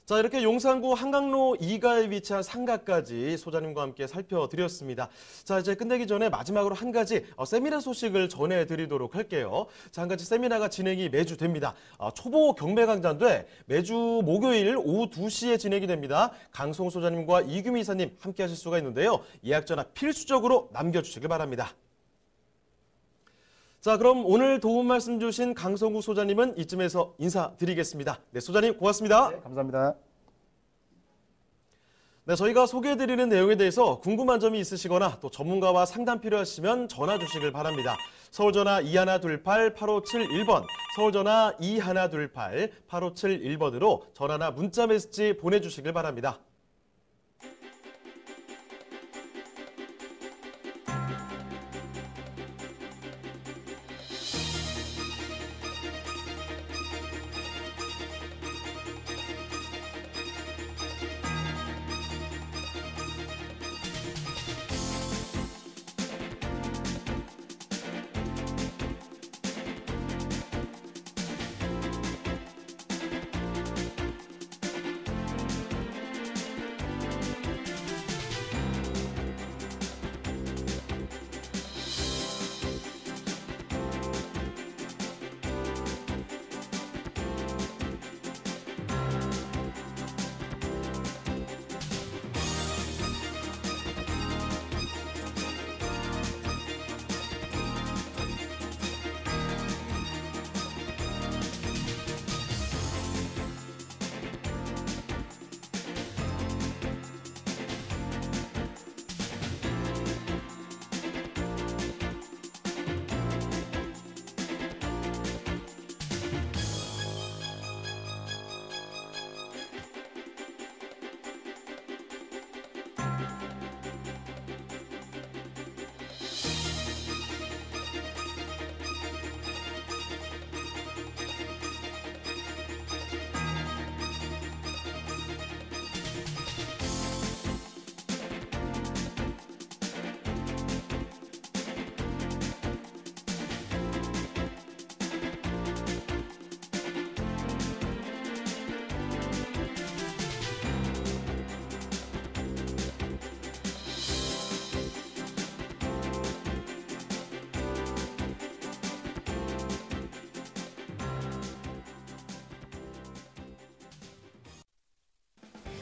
자, 이렇게 용산구 한강로 2가에 위치한 상가까지 소장님과 함께 살펴드렸습니다. 자, 이제 끝내기 전에 마지막으로 한 가지 세미나 소식을 전해드리도록 할게요. 자, 한 가지 세미나가 진행이 매주 됩니다. 초보 경매 강좌인데 매주 목요일 오후 2시에 진행이 됩니다. 강송 소장님과 이규미 이사님 함께 하실 수가 있는데요. 예약 전화 필수적으로 남겨주시길 바랍니다. 자, 그럼 오늘 도움 말씀 주신 강성구 소장님은 이쯤에서 인사드리겠습니다. 네, 소장님 고맙습니다. 네, 감사합니다. 네, 저희가 소개해드리는 내용에 대해서 궁금한 점이 있으시거나 또 전문가와 상담 필요하시면 전화 주시길 바랍니다. 서울전화 2128-8571번, 서울전화 2128-8571번으로 전화나 문자 메시지 보내주시길 바랍니다.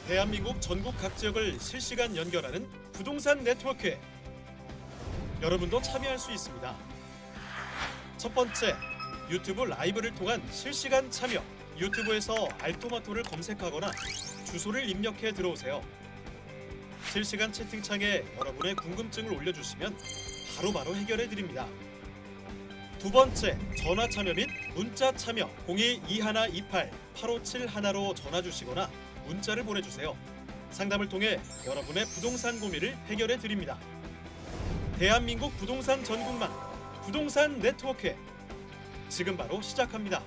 대한민국 전국 각 지역을 실시간 연결하는 부동산 네트워크. 여러분도 참여할 수 있습니다. 첫 번째, 유튜브 라이브를 통한 실시간 참여. 유튜브에서 알토마토를 검색하거나 주소를 입력해 들어오세요. 실시간 채팅창에 여러분의 궁금증을 올려주시면 바로바로 해결해 드립니다. 두 번째, 전화 참여 및 문자 참여. 022128-8571로 전화 주시거나 문자를 보내주세요. 상담을 통해 여러분의 부동산 고민을 해결해 드립니다. 대한민국 부동산 전국망 부동산 네트워크, 지금 바로 시작합니다.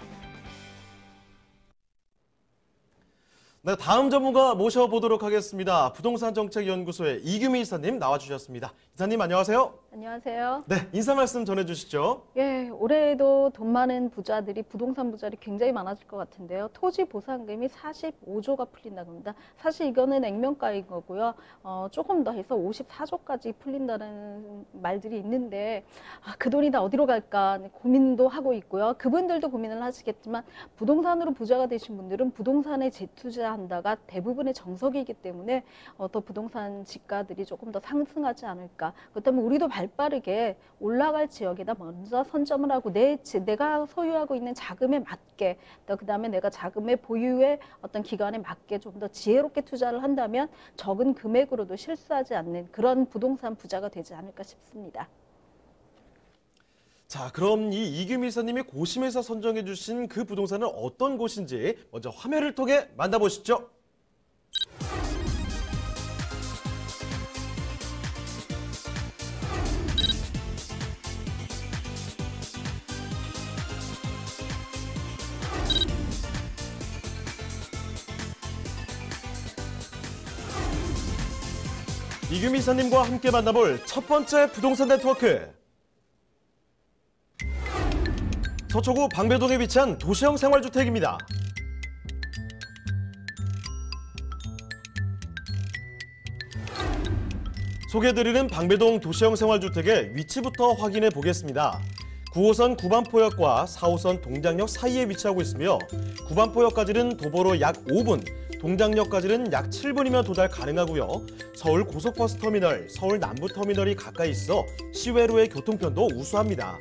네, 다음 전문가 모셔보도록 하겠습니다. 부동산정책연구소의 이규미 이사님 나와주셨습니다. 이사님 안녕하세요. 안녕하세요. 네, 인사 말씀 전해주시죠. 예, 올해에도 돈 많은 부자들이 부동산 부자들이 굉장히 많아질 것 같은데요. 토지 보상금이 45조가 풀린다고 합니다. 사실 이거는 액면가인 거고요. 조금 더 해서 54조까지 풀린다는 말들이 있는데 그 돈이 다 어디로 갈까 고민도 하고 있고요. 그분들도 고민을 하시겠지만 부동산으로 부자가 되신 분들은 부동산에 재투자한다가 대부분의 정석이기 때문에 더 부동산 지가들이 조금 더 상승하지 않을까. 그렇다면 우리도 발빠르게 올라갈 지역에다 먼저 선점을 하고 내가 소유하고 있는 자금에 맞게, 그다음에 내가 자금의 보유의 어떤 기간에 맞게 좀 더 지혜롭게 투자를 한다면 적은 금액으로도 실수하지 않는 그런 부동산 부자가 되지 않을까 싶습니다. 자, 그럼 이 이규미 이사님이 고심해서 선정해 주신 그 부동산은 어떤 곳인지 먼저 화면을 통해 만나보시죠. 이규미 이사님과 함께 만나볼 첫 번째 부동산 네트워크. 서초구 방배동에 위치한 도시형 생활주택입니다. 소개해드리는 방배동 도시형 생활주택의 위치부터 확인해 보겠습니다. 9호선 구반포역과 4호선 동작역 사이에 위치하고 있으며 구반포역까지는 도보로 약 5분, 동작역까지는 약 7분이면 도달 가능하고요. 서울 고속버스터미널, 서울 남부터미널이 가까이 있어 시외로의 교통편도 우수합니다.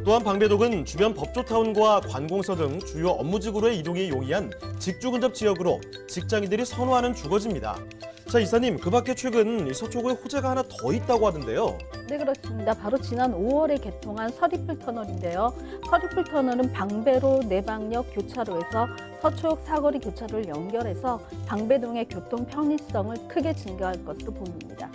또한 방배동은 주변 법조타운과 관공서 등 주요 업무지구로의 이동이 용이한 직주 근접 지역으로 직장인들이 선호하는 주거지입니다. 자, 이사님, 그 밖에 최근 이 서초구에 호재가 하나 더 있다고 하던데요. 네, 그렇습니다. 바로 지난 5월에 개통한 서리풀 터널인데요. 서리풀 터널은 방배로 내방역 교차로에서 서초역 사거리 교차로를 연결해서 방배동의 교통 편의성을 크게 증가할 것으로 보입니다.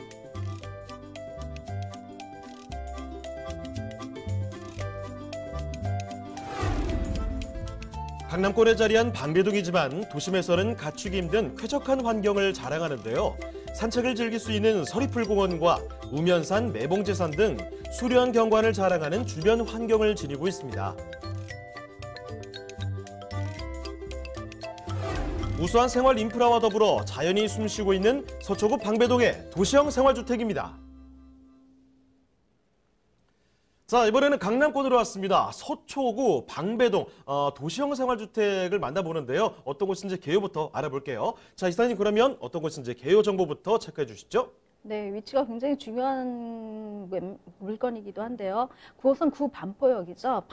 강남권에 자리한 방배동이지만 도심에서는 갖추기 힘든 쾌적한 환경을 자랑하는데요. 산책을 즐길 수 있는 서리풀공원과 우면산, 매봉제산 등 수려한 경관을 자랑하는 주변 환경을 지니고 있습니다. 우수한 생활 인프라와 더불어 자연이 숨쉬고 있는 서초구 방배동의 도시형 생활주택입니다. 자, 이번에는 강남권으로 왔습니다. 서초구 방배동 도시형 생활주택을 만나보는데요. 어떤 곳인지 개요부터 알아볼게요. 자, 이사님, 그러면 어떤 곳인지 개요 정보부터 체크해 주시죠. 네, 위치가 굉장히 중요한 물건이기도 한데요. 9호선 구반포역이죠.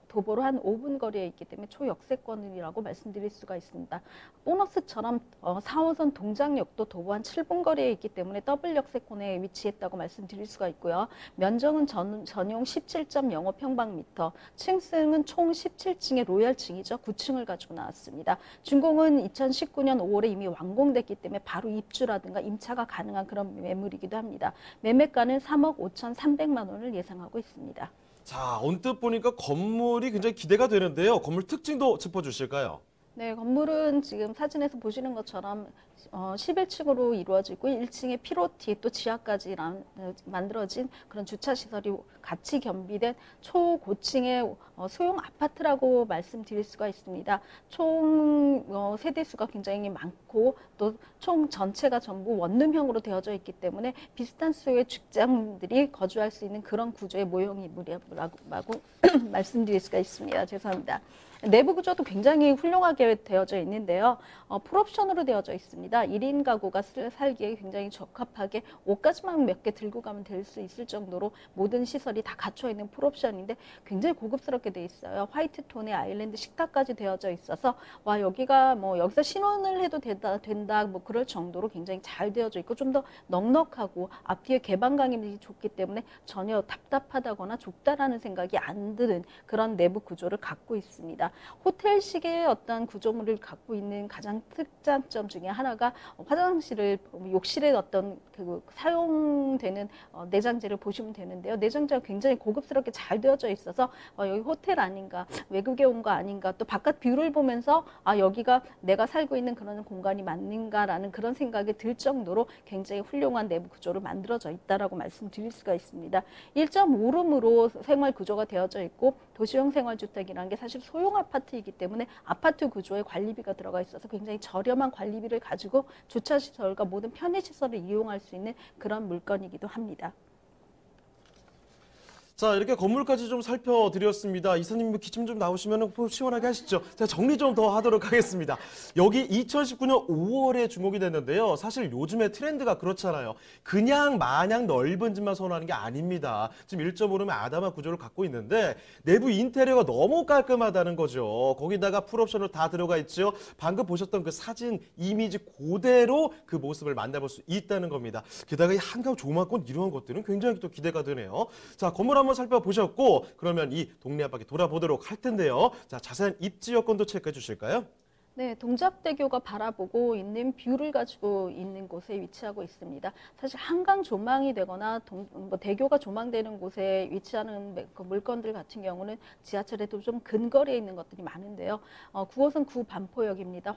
도보로 한 5분 거리에 있기 때문에 초역세권이라고 말씀드릴 수가 있습니다. 보너스처럼 4호선 동작역도 도보 한 7분 거리에 있기 때문에 더블 역세권에 위치했다고 말씀드릴 수가 있고요. 면적은 전용 17.05평방미터, 층수는 총 17층의 로얄층이죠. 9층을 가지고 나왔습니다. 준공은 2019년 5월에 이미 완공됐기 때문에 바로 입주라든가 임차가 가능한 그런 매물이기도 합니다. 매매가는 3억 5,300만 원을 예상하고 있습니다. 자, 언뜻 보니까 건물이 굉장히 기대가 되는데요. 건물 특징도 짚어주실까요? 네, 건물은 지금 사진에서 보시는 것처럼 11층으로 이루어지고 1층에 피로티 또 지하까지 만들어진 그런 주차시설이 같이 겸비된 초고층의 소형 아파트라고 말씀드릴 수가 있습니다. 총 세대수가 굉장히 많고 또 총 전체가 전부 원룸형으로 되어져 있기 때문에 비슷한 수의 직장인들이 거주할 수 있는 그런 구조의 모형이라고 말씀드릴 수가 있습니다. 죄송합니다. 내부 구조도 굉장히 훌륭하게 되어져 있는데요. 풀옵션으로 되어져 있습니다. 1인 가구가 살기에 굉장히 적합하게 옷가지만 몇 개 들고 가면 될 수 있을 정도로 모든 시설이 다 갖춰 있는 풀옵션인데 굉장히 고급스럽게 돼 있어요. 화이트 톤의 아일랜드 식탁까지 되어져 있어서 와, 여기가 뭐 여기서 신혼을 해도 된다 뭐 그럴 정도로 굉장히 잘 되어져 있고 좀 더 넉넉하고 앞뒤에 개방감이 좋기 때문에 전혀 답답하다거나 좁다라는 생각이 안 드는 그런 내부 구조를 갖고 있습니다. 호텔식의 어떤 구조물을 갖고 있는 가장 특장점 중에 하나가 화장실을, 욕실에 어떤 그 사용되는 내장재를 보시면 되는데요. 내장재가 굉장히 고급스럽게 잘 되어져 있어서 여기 호텔 아닌가, 외국에 온 거 아닌가, 또 바깥 뷰를 보면서 아, 여기가 내가 살고 있는 그런 공간이 맞는가라는 그런 생각이 들 정도로 굉장히 훌륭한 내부 구조로 만들어져 있다라고 말씀드릴 수가 있습니다. 1.5룸으로 생활 구조가 되어져 있고 도시형 생활주택이라는 게 사실 소형 아파트이기 때문에 아파트 구조에 관리비가 들어가 있어서 굉장히 저렴한 관리비를 가지고 주차시설과 모든 편의시설을 이용할 수 있는 그런 물건이기도 합니다. 자, 이렇게 건물까지 좀 살펴드렸습니다. 이사님 기침 좀 나오시면 시원하게 하시죠. 제가 정리 좀 더 하도록 하겠습니다. 여기 2019년 5월에 준공이 됐는데요. 사실 요즘에 트렌드가 그렇잖아요. 그냥 마냥 넓은 집만 선호하는 게 아닙니다. 지금 1.5룸의 아담한 구조를 갖고 있는데 내부 인테리어가 너무 깔끔하다는 거죠. 거기다가 풀옵션으로 다 들어가 있죠. 방금 보셨던 그 사진, 이미지 그대로 그 모습을 만나볼 수 있다는 겁니다. 게다가 이 한강 조망권 이런 것들은 굉장히 또 기대가 되네요. 자, 건물 한번 살펴보셨고 그러면 이 동네 한 바퀴 돌아보도록 할 텐데요. 자, 자세한 입지 여건도 체크해 주실까요? 네, 동작대교가 바라보고 있는 뷰를 가지고 있는 곳에 위치하고 있습니다. 사실 한강 조망이 되거나 대교가 조망되는 곳에 위치하는 그 물건들 같은 경우는 지하철에도 좀 근거리에 있는 것들이 많은데요. 9호선 구반포역입니다.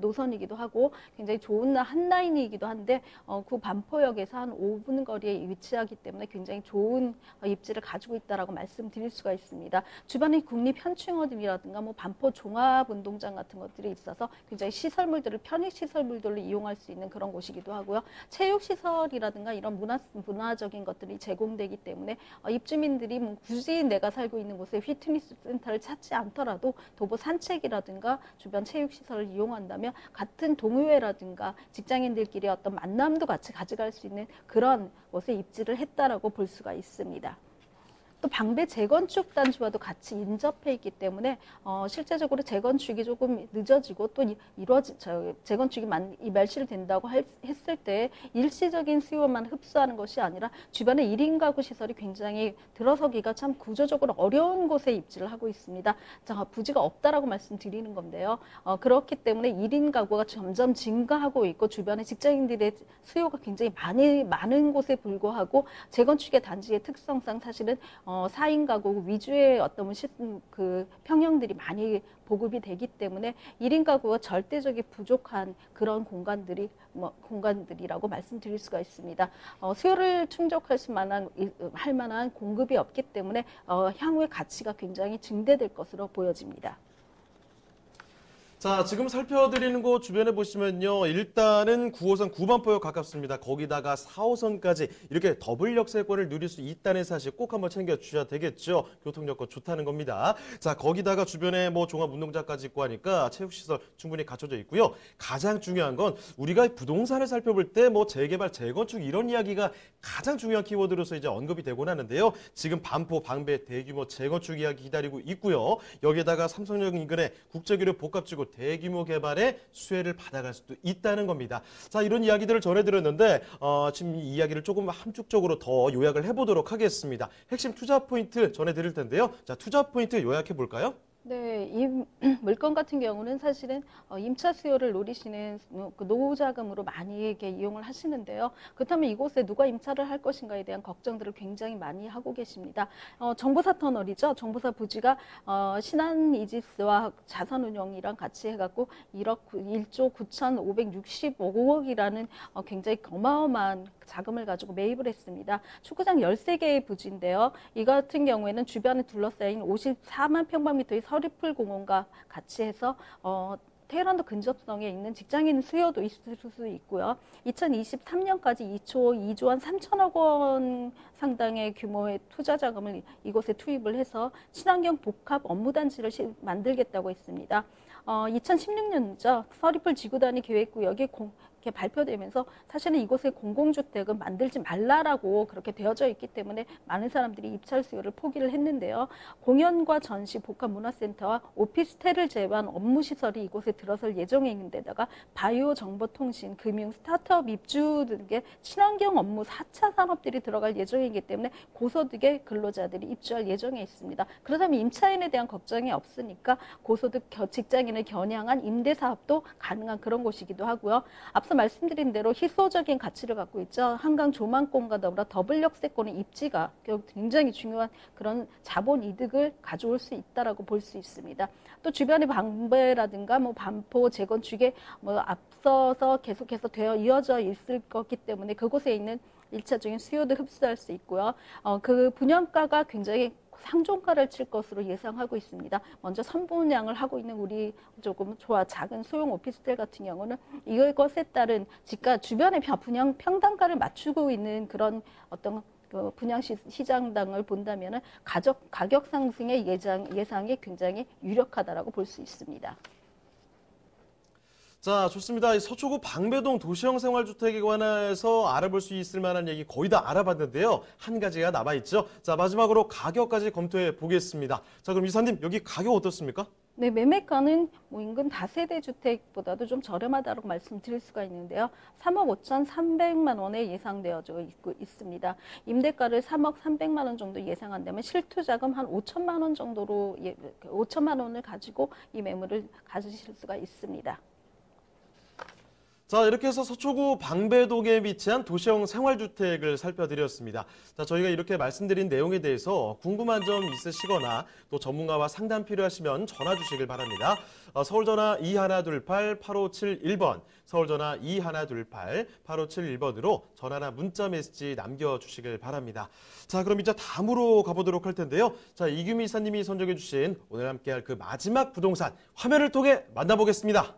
노선이기도 하고 굉장히 좋은 한 라인이기도 한데 구반포역에서 한 5분 거리에 위치하기 때문에 굉장히 좋은 입지를 가지고 있다라고 말씀드릴 수가 있습니다. 주변에 국립현충원이라든가 뭐 반포 종합운동장 같은 것들이 있어서 굉장히 시설물들을 편의시설물들을 이용할 수 있는 그런 곳이기도 하고요. 체육시설이라든가 이런 문화적인 것들이 제공되기 때문에 입주민들이 뭐 굳이 내가 살고 있는 곳에 피트니스 센터를 찾지 않더라도 도보 산책이라든가 주변 체육시설을 이용한다면 같은 동호회라든가 직장인들끼리 어떤 만남도 같이 가져갈 수 있는 그런 곳에 입지를 했다라고 볼 수가 있습니다. 또 방배 재건축 단지와도 같이 인접해 있기 때문에 실제적으로 재건축이 조금 늦어지고 또 재건축이 말실된다고 했을 때 일시적인 수요만 흡수하는 것이 아니라 주변에 1인 가구 시설이 굉장히 들어서기가 참 구조적으로 어려운 곳에 입지를 하고 있습니다. 자, 부지가 없다라고 말씀드리는 건데요. 그렇기 때문에 1인 가구가 점점 증가하고 있고 주변에 직장인들의 수요가 굉장히 많은 곳에 불구하고 재건축의 단지의 특성상 사실은 4인 가구 위주의 어떤 그 평형들이 많이 보급이 되기 때문에 1인 가구가 절대적이 부족한 그런 공간들이라고 말씀드릴 수가 있습니다. 수요를 충족할 할 만한 공급이 없기 때문에 향후의 가치가 굉장히 증대될 것으로 보여집니다. 자, 지금 살펴드리는 곳 주변에 보시면요. 일단은 9호선 구반포역 가깝습니다. 거기다가 4호선까지 이렇게 더블 역세권을 누릴 수 있다는 사실 꼭 한번 챙겨주셔야 되겠죠. 교통여건 좋다는 겁니다. 자, 거기다가 주변에 뭐 종합운동장까지 있고 하니까 체육시설 충분히 갖춰져 있고요. 가장 중요한 건 우리가 부동산을 살펴볼 때 뭐 재개발, 재건축 이런 이야기가 가장 중요한 키워드로서 이제 언급이 되곤 하는데요. 지금 반포, 방배 대규모 재건축 이야기 기다리고 있고요. 여기에다가 삼성역 인근에 국제교류 복합지구 대규모 개발의 수혜를 받아갈 수도 있다는 겁니다. 자, 이런 이야기들을 전해드렸는데 지금 이 이야기를 조금 함축적으로 더 요약을 해보도록 하겠습니다. 핵심 투자 포인트 전해드릴 텐데요. 자, 투자 포인트 요약해 볼까요? 네, 이 물건 같은 경우는 사실은 임차 수요를 노리시는 그 노후 자금으로 많이 이렇게 이용을 하시는데요. 그렇다면 이곳에 누가 임차를 할 것인가에 대한 걱정들을 굉장히 많이 하고 계십니다. 정보사 터널이죠. 정보사 부지가 신한 이지스와 자산운용이랑 같이 해갖고 1조 9,565억이라는 굉장히 어마어마한 자금을 가지고 매입을 했습니다. 축구장 13개의 부지인데요. 이 같은 경우에는 주변에 둘러싸인 54만 평방미터의 서리풀 공원과 같이 해서 테헤란도 근접성에 있는 직장인 수요도 있을 수 있고요. 2023년까지 2조 한 3천억 원 상당의 규모의 투자 자금을 이곳에 투입을 해서 친환경 복합 업무단지를 만들겠다고 했습니다. 2016년이죠. 서리풀 지구단위 계획구역이 이렇게 발표되면서 사실은 이곳에 공공주택은 만들지 말라라고 그렇게 되어져 있기 때문에 많은 사람들이 입찰 수요를 포기를 했는데요. 공연과 전시, 복합문화센터와 오피스텔을 제외한 업무시설이 이곳에 들어설 예정에 있는 데다가 바이오, 정보통신, 금융, 스타트업 입주 등의 친환경 업무 4차 산업들이 들어갈 예정이기 때문에 고소득의 근로자들이 입주할 예정에 있습니다. 그렇다면 임차인에 대한 걱정이 없으니까 고소득 직장인을 겨냥한 임대사업도 가능한 그런 곳이기도 하고요. 앞서 말씀드린 대로 희소적인 가치를 갖고 있죠. 한강 조망권과 더불어 더블 역세권의 입지가 굉장히 중요한 그런 자본 이득을 가져올 수 있다라고 볼 수 있습니다. 또 주변의 방배라든가 뭐 반포 재건축에 뭐 앞서서 계속해서 이어져 있을 거기 때문에 그곳에 있는 1차적인 수요도 흡수할 수 있고요. 그 분양가가 굉장히 상종가를 칠 것으로 예상하고 있습니다. 먼저 선분양을 하고 있는 우리 조금 작은 소형 오피스텔 같은 경우는 이것에 따른 집가 주변의 분양 평당가를 맞추고 있는 그런 어떤 그 분양 시장 등을 본다면은 가격 상승의 예상이 굉장히 유력하다라고 볼 수 있습니다. 자, 좋습니다. 서초구 방배동 도시형 생활주택에 관해서 알아볼 수 있을 만한 얘기 거의 다 알아봤는데요. 한 가지가 남아있죠. 자, 마지막으로 가격까지 검토해 보겠습니다. 자, 그럼 이사님, 여기 가격 어떻습니까? 네, 매매가는 뭐 인근 다세대 주택보다도 좀 저렴하다고 말씀드릴 수가 있는데요. 3억 5,300만 원에 예상되어져 있습니다. 임대가를 3억 300만 원 정도 예상한다면 실투자금 한 5천만 원 정도로 5천만 원을 가지고 이 매물을 가지실 수가 있습니다. 자, 이렇게 해서 서초구 방배동에 위치한 도시형 생활주택을 살펴드렸습니다. 자, 저희가 이렇게 말씀드린 내용에 대해서 궁금한 점 있으시거나 또 전문가와 상담 필요하시면 전화 주시길 바랍니다. 서울전화 2128-8571번, 서울전화 2128-8571번으로 전화나 문자 메시지 남겨주시길 바랍니다. 자, 그럼 이제 다음으로 가보도록 할 텐데요. 자, 이규미 이사님이 선정해 주신 오늘 함께할 그 마지막 부동산 화면을 통해 만나보겠습니다.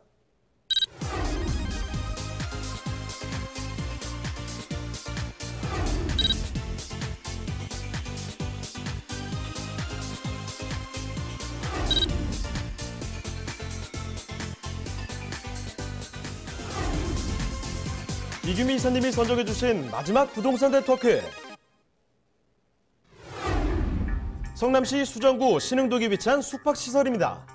이규미 이사님이 선정해 주신 마지막 부동산 네트워크. 성남시 수정구 신흥동에 위치한 숙박시설입니다.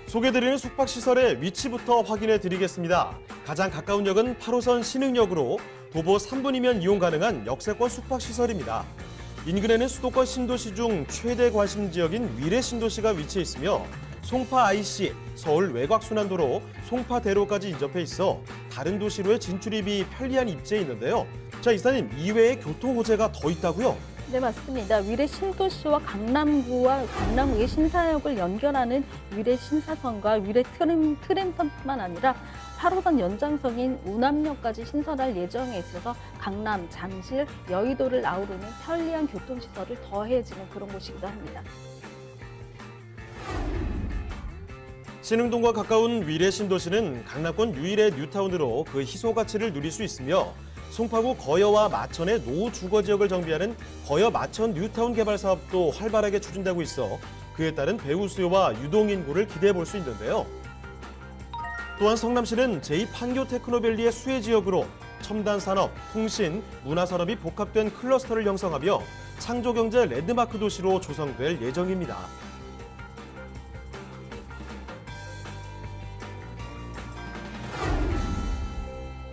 소개드리는 숙박시설의 위치부터 확인해 드리겠습니다. 가장 가까운 역은 8호선 신흥역으로 도보 3분이면 이용 가능한 역세권 숙박시설입니다. 인근에는 수도권 신도시 중 최대 관심 지역인 위례 신도시가 위치해 있으며 송파 IC, 서울 외곽순환도로 송파대로까지 인접해 있어 다른 도시로의 진출입이 편리한 입지에 있는데요. 자, 이사님, 이외에 교통 호재가 더 있다고요? 네, 맞습니다. 위례 신도시와 강남구와 강남구의 신사역을 연결하는 위례 신사선과 위례 트램선뿐만 아니라 8호선 연장선인 운암역까지 신설할 예정에 있어서 강남, 잠실, 여의도를 아우르는 편리한 교통시설을 더해지는 그런 곳이기도 합니다. 신흥동과 가까운 위례 신도시는 강남권 유일의 뉴타운으로 그 희소 가치를 누릴 수 있으며 송파구 거여와 마천의 노주거 지역을 정비하는 거여 마천 뉴타운 개발 사업도 활발하게 추진되고 있어 그에 따른 배우 수요와 유동 인구를 기대해 볼 수 있는데요. 또한 성남시는 제2판교 테크노밸리의 수혜 지역으로 첨단 산업, 통신, 문화 산업이 복합된 클러스터를 형성하며 창조경제 랜드마크 도시로 조성될 예정입니다.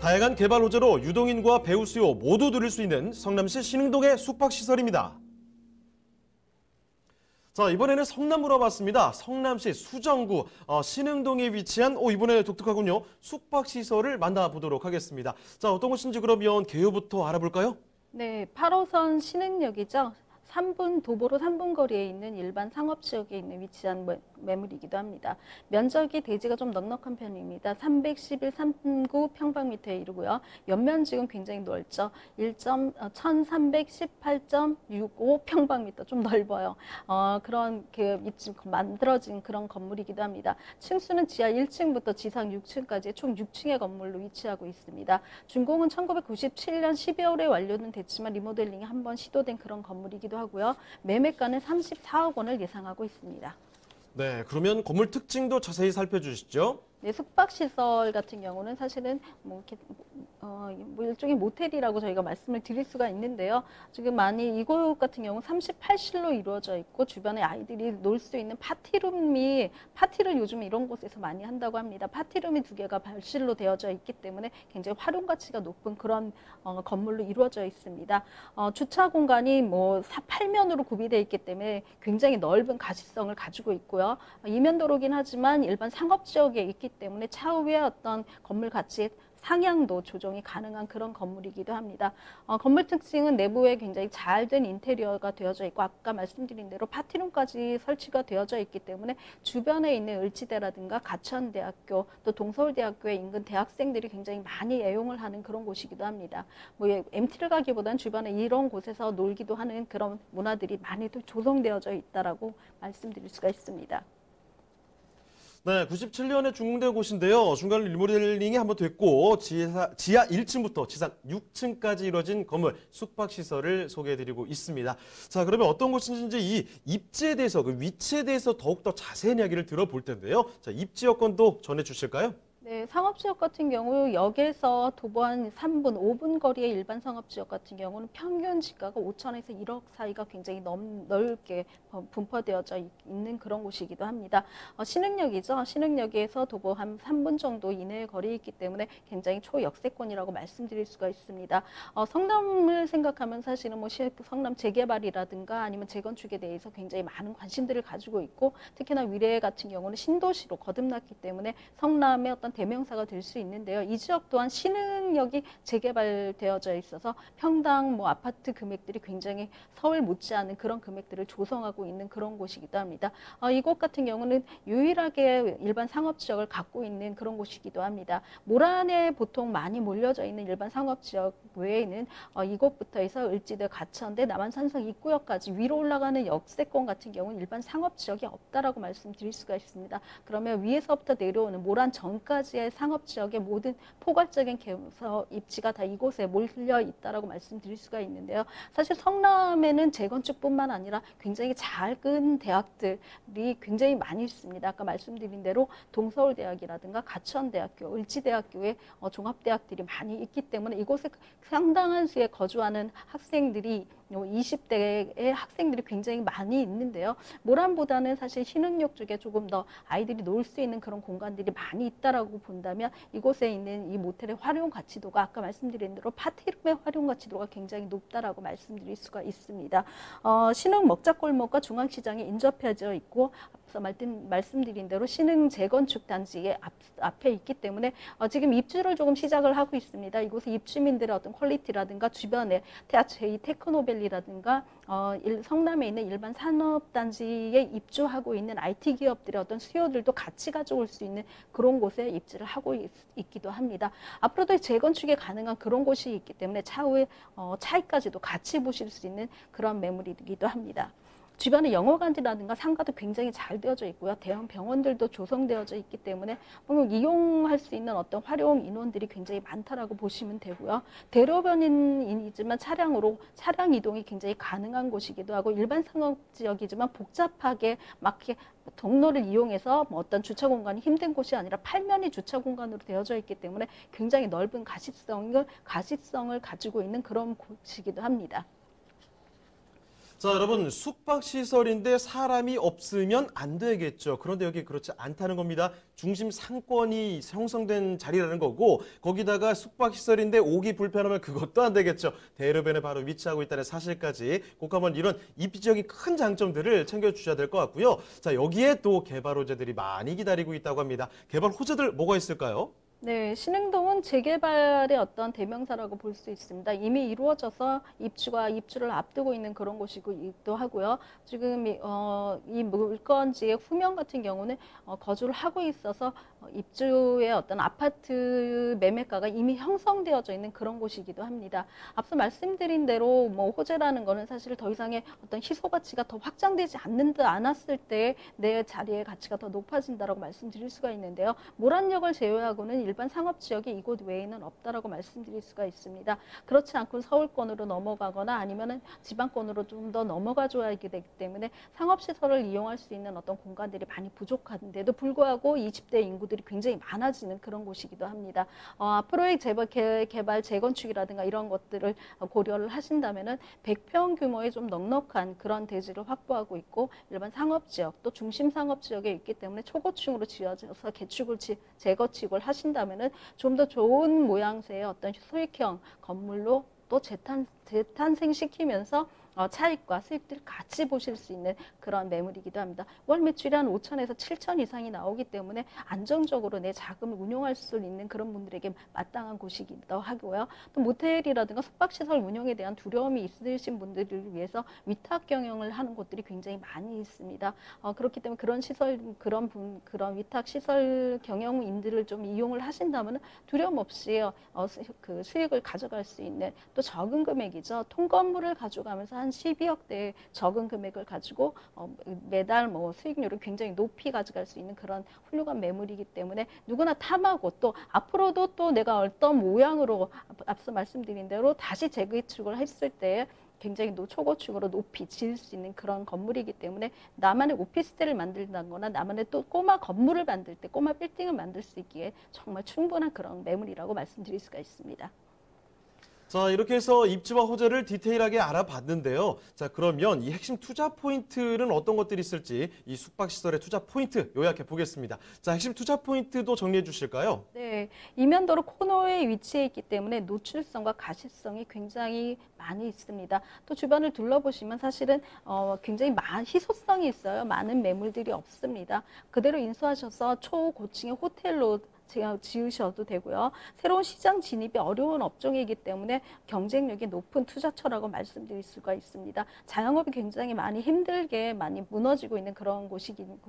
다양한 개발 호재로 유동인구와 배우 수요 모두 누릴 수 있는 성남시 신흥동의 숙박시설입니다. 자, 이번에는 성남으로 와봤습니다. 성남시 수정구 신흥동에 위치한 이번에 독특하군요. 숙박시설을 만나보도록 하겠습니다. 자, 어떤 곳인지 그러면 개요부터 알아볼까요? 네, 8호선 신흥역이죠. 도보로 3분 거리에 있는 일반 상업지역에 있는 위치한 매물이기도 합니다. 면적이 대지가 좀 넉넉한 편입니다. 311.39 평방미터에 이르고요. 연면적은 굉장히 넓죠. 1318.65 평방미터, 좀 넓어요. 그런 만들어진 그런 건물이기도 합니다. 층수는 지하 1층부터 지상 6층까지 총 6층의 건물로 위치하고 있습니다. 준공은 1997년 12월에 완료는 됐지만 리모델링이 한번 시도된 그런 건물이기도 하고요. 매매가는 34억 원을 예상하고 있습니다. 네, 그러면 건물 특징도 자세히 살펴주시죠. 네, 숙박시설 같은 경우는 사실은 일종의 모텔이라고 저희가 말씀을 드릴 수가 있는데요. 지금 많이 이곳 같은 경우 38실로 이루어져 있고 주변에 아이들이 놀 수 있는 파티를 요즘 이런 곳에서 많이 한다고 합니다. 파티룸이 2개가 발실로 되어져 있기 때문에 굉장히 활용 가치가 높은 그런 건물로 이루어져 있습니다. 주차 공간이 8면으로 구비되어 있기 때문에 굉장히 넓은 가시성을 가지고 있고요. 이면도로긴 하지만 일반 상업지역에 있기 때문에 차후에 어떤 건물 가치의 상향도 조정이 가능한 그런 건물이기도 합니다. 건물 특징은 내부에 굉장히 잘 된 인테리어가 되어져 있고 아까 말씀드린 대로 파티룸까지 설치가 되어져 있기 때문에 주변에 있는 을지대라든가 가천대학교 또 동서울대학교의 인근 대학생들이 굉장히 많이 애용을 하는 그런 곳이기도 합니다. MT를 가기보다는 주변에 이런 곳에서 놀기도 하는 그런 문화들이 많이 또 조성되어져 있다라고 말씀드릴 수가 있습니다. 네, 97년에 준공된 곳인데요. 중간 리모델링이 한번 됐고 지하 1층부터 지상 6층까지 이루어진 건물 숙박시설을 소개해드리고 있습니다. 자, 그러면 어떤 곳인지 이 입지에 대해서, 그 위치에 대해서 더욱더 자세한 이야기를 들어볼 텐데요. 자, 입지 여건도 전해주실까요? 네, 상업지역 같은 경우 역에서 도보 한 3분, 5분 거리의 일반 상업지역 같은 경우는 평균 지가가 5천에서 1억 사이가 굉장히 넓게 분포되어져 있는 그런 곳이기도 합니다. 신흥역이죠. 신흥역에서 도보 한 3분 정도 이내의 거리에 있기 때문에 굉장히 초역세권이라고 말씀드릴 수가 있습니다. 성남을 생각하면 사실은 뭐 성남 재개발이라든가 아니면 재건축에 대해서 굉장히 많은 관심들을 가지고 있고 특히나 위례 같은 경우는 신도시로 거듭났기 때문에 성남의 어떤 대명사가 될 수 있는데요. 이 지역 또한 신흥역이 재개발되어져 있어서 평당 뭐 아파트 금액들이 굉장히 서울 못지않은 그런 금액들을 조성하고 있는 그런 곳이기도 합니다. 이곳 같은 경우는 유일하게 일반 상업지역을 갖고 있는 그런 곳이기도 합니다. 모란에 보통 많이 몰려져 있는 일반 상업지역 외에는 이곳부터 해서 을지대, 가천대, 남한산성 입구역까지 위로 올라가는 역세권 같은 경우는 일반 상업지역이 없다라고 말씀드릴 수가 있습니다. 그러면 위에서부터 내려오는 모란 전까지의 상업지역의 모든 포괄적인 개서 입지가 다 이곳에 몰려 있다라고 말씀드릴 수가 있는데요. 사실 성남에는 재건축뿐만 아니라 굉장히 작은 대학들이 굉장히 많이 있습니다. 아까 말씀드린 대로 동서울대학이라든가 가천대학교, 을지대학교의 종합대학들이 많이 있기 때문에 이곳에 상당한 수의 거주하는 학생들이 20대의 학생들이 굉장히 많이 있는데요. 모란보다는 사실 신흥역 쪽에 조금 더 아이들이 놀 수 있는 그런 공간들이 많이 있다라고 본다면 이곳에 있는 이 모텔의 활용 가치도가 아까 말씀드린 대로 파티룸의 활용 가치도가 굉장히 높다라고 말씀드릴 수가 있습니다. 신흥 먹자골목과 중앙시장이 인접해져 있고 앞서 말씀드린 대로 신흥 재건축 단지의 앞에 있기 때문에 지금 입주를 조금 시작을 하고 있습니다. 이곳에 입주민들의 어떤 퀄리티라든가 주변에 j 테크노밸리라든가 성남에 있는 일반 산업단지에 입주하고 있는 IT 기업들의 어떤 수요들도 같이 가져올 수 있는 그런 곳에 입지를 하고 있기도 합니다. 앞으로도 재건축이 가능한 그런 곳이 있기 때문에 차후에 차이까지도 같이 보실 수 있는 그런 매물이기도 합니다. 주변에 영어관이라든가 상가도 굉장히 잘 되어져 있고요. 대형 병원들도 조성되어져 있기 때문에 이용할 수 있는 어떤 활용 인원들이 굉장히 많다라고 보시면 되고요. 대로변이지만 차량 이동이 굉장히 가능한 곳이기도 하고 일반 상업지역이지만 복잡하게 막 동로를 이용해서 어떤 주차 공간이 힘든 곳이 아니라 팔면이 주차 공간으로 되어져 있기 때문에 굉장히 넓은 가시성을 가지고 있는 그런 곳이기도 합니다. 자, 여러분, 숙박시설인데 사람이 없으면 안 되겠죠. 그런데 여기 그렇지 않다는 겁니다. 중심 상권이 형성된 자리라는 거고 거기다가 숙박시설인데 오기 불편하면 그것도 안 되겠죠. 대로변에 바로 위치하고 있다는 사실까지 꼭 한번 이런 입지적인 큰 장점들을 챙겨주셔야 될 것 같고요. 자, 여기에 또 개발 호재들이 많이 기다리고 있다고 합니다. 개발 호재들 뭐가 있을까요? 네, 신흥동은 재개발의 어떤 대명사라고 볼 수 있습니다. 이미 이루어져서 입주를 앞두고 있는 그런 곳이기도 하고요. 지금 이 물건지의 후면 같은 경우는 거주를 하고 있어서 입주의 어떤 아파트 매매가가 이미 형성되어져 있는 그런 곳이기도 합니다. 앞서 말씀드린 대로 뭐 호재라는 거는 사실 더 이상의 어떤 희소 가치가 더 확장되지 않았을 때 내 자리의 가치가 더 높아진다라고 말씀드릴 수가 있는데요. 모란역을 제외하고는 일반 상업지역이 이곳 외에는 없다라고 말씀드릴 수가 있습니다. 그렇지 않고 서울권으로 넘어가거나 아니면은 지방권으로 좀 더 넘어가 줘야 하게 되기 때문에 상업시설을 이용할 수 있는 어떤 공간들이 많이 부족한데도 불구하고 20대 인구들이 굉장히 많아지는 그런 곳이기도 합니다. 앞으로의 개발, 재건축이라든가 이런 것들을 고려를 하신다면은 100평 규모의 좀 넉넉한 그런 대지를 확보하고 있고 일반 상업지역 또 중심 상업지역에 있기 때문에 초고층으로 지어져서 재건축을 하신다면은 좀 더 좋은 모양새의 어떤 소액형 건물로 또 재탄생시키면서 차익과 수익들을 같이 보실 수 있는 그런 매물이기도 합니다. 월 매출이 한 5천에서 7천 이상이 나오기 때문에 안정적으로 내 자금을 운용할 수 있는 그런 분들에게 마땅한 곳이기도 하고요. 또 모텔이라든가 숙박시설 운영에 대한 두려움이 있으신 분들을 위해서 위탁 경영을 하는 곳들이 굉장히 많이 있습니다. 그렇기 때문에 그런 위탁 시설 경영인들을 좀 이용을 하신다면 두려움 없이 그 수익을 가져갈 수 있는 또 적은 금액이죠. 통건물을 가져가면서 한 12억대의 적은 금액을 가지고 매달 수익률을 굉장히 높이 가져갈 수 있는 그런 훌륭한 매물이기 때문에 누구나 탐하고 또 앞으로도 또 내가 어떤 모양으로 앞서 말씀드린 대로 다시 재건축을 했을 때 굉장히 초고층으로 높이 지을 수 있는 그런 건물이기 때문에 나만의 오피스텔을 만든다거나 나만의 또 꼬마 건물을 만들 때 꼬마 빌딩을 만들 수 있기에 정말 충분한 그런 매물이라고 말씀드릴 수가 있습니다. 자, 이렇게 해서 입지와 호재를 디테일하게 알아봤는데요. 자, 그러면 이 핵심 투자 포인트는 어떤 것들이 있을지 이 숙박시설의 투자 포인트 요약해 보겠습니다. 자, 핵심 투자 포인트도 정리해 주실까요? 네, 이면도로 코너에 위치해 있기 때문에 노출성과 가시성이 굉장히 많이 있습니다. 또 주변을 둘러보시면 사실은 굉장히 희소성이 있어요. 많은 매물들이 없습니다. 그대로 인수하셔서 초고층의 호텔로 지으셔도 되고요. 새로운 시장 진입이 어려운 업종이기 때문에 경쟁력이 높은 투자처라고 말씀드릴 수가 있습니다. 자영업이 굉장히 많이 힘들게 많이 무너지고 있는 그런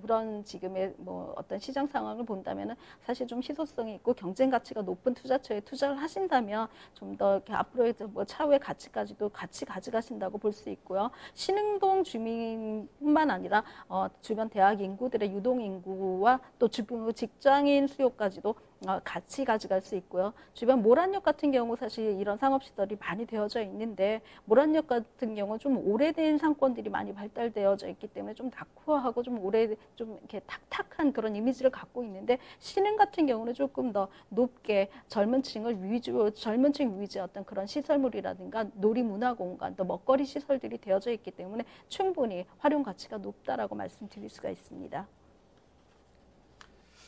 그런 지금의 어떤 시장 상황을 본다면은 사실 좀 희소성이 있고 경쟁 가치가 높은 투자처에 투자를 하신다면 좀 더 앞으로의 차후의 가치까지도 같이 가져가신다고 볼 수 있고요. 신흥동 주민뿐만 아니라 주변 대학 인구들의 유동 인구와 또 직장인 수요까지도 같이 가져갈 수 있고요. 주변 모란역 같은 경우 사실 이런 상업시설이 많이 되어져 있는데 모란역 같은 경우 좀 오래된 상권들이 많이 발달되어져 있기 때문에 좀 다크하고 좀 좀 이렇게 탁탁한 그런 이미지를 갖고 있는데 신흥 같은 경우는 조금 더 높게 젊은 층 위주의 어떤 그런 시설물이라든가 놀이문화공간 또 먹거리 시설들이 되어져 있기 때문에 충분히 활용 가치가 높다라고 말씀드릴 수가 있습니다.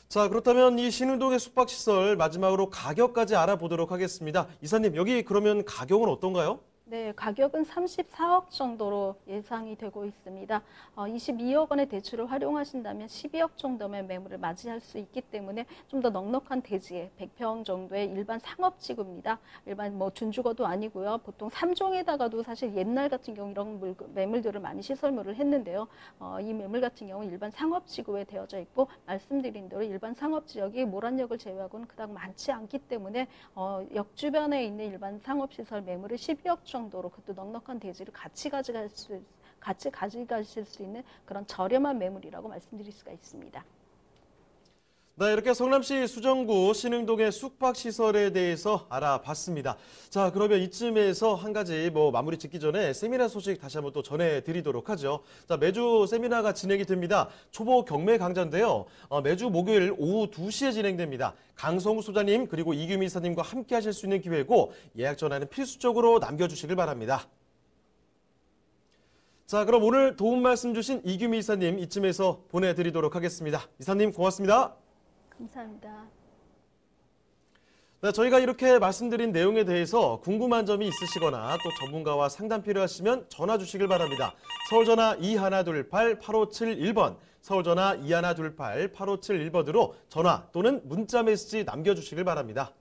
자, 그렇다면 이 신흥동의 숙박시설 마지막으로 가격까지 알아보도록 하겠습니다. 이사님, 여기 그러면 가격은 어떤가요? 네, 가격은 34억 정도로 예상이 되고 있습니다. 22억 원의 대출을 활용하신다면 12억 정도의 매물을 맞이할 수 있기 때문에 좀 더 넉넉한 대지에 100평 정도의 일반 상업지구입니다. 일반 준주거도 아니고요. 보통 3종에다가도 사실 옛날 같은 경우 이런 매물들을 많이 시설물을 했는데요. 이 매물 같은 경우 일반 상업지구에 되어져 있고 말씀드린 대로 일반 상업지역이 모란역을 제외하고는 그닥 많지 않기 때문에 역 주변에 있는 일반 상업시설 매물을 12억 정도로 그것도 넉넉한 대지를 같이 가져가실 수 있는 그런 저렴한 매물이라고 말씀드릴 수가 있습니다. 네, 이렇게 성남시 수정구 신흥동의 숙박시설에 대해서 알아봤습니다. 자, 그러면 이쯤에서 한 가지 마무리 짓기 전에 세미나 소식 다시 한번 또 전해드리도록 하죠. 자, 매주 세미나가 진행이 됩니다. 초보 경매 강좌인데요. 매주 목요일 오후 2시에 진행됩니다. 강성우 소장님 그리고 이규미 이사님과 함께 하실 수 있는 기회고 예약 전화는 필수적으로 남겨주시길 바랍니다. 자, 그럼 오늘 도움 말씀 주신 이규미 이사님 이쯤에서 보내드리도록 하겠습니다. 이사님 고맙습니다. 감사합니다. 네, 저희가 이렇게 말씀드린 내용에 대해서 궁금한 점이 있으시거나 또 전문가와 상담 필요하시면 전화 주시길 바랍니다. 서울전화 2128-8571번, 서울전화 2128-8571번으로 전화 또는 문자 메시지 남겨주시길 바랍니다.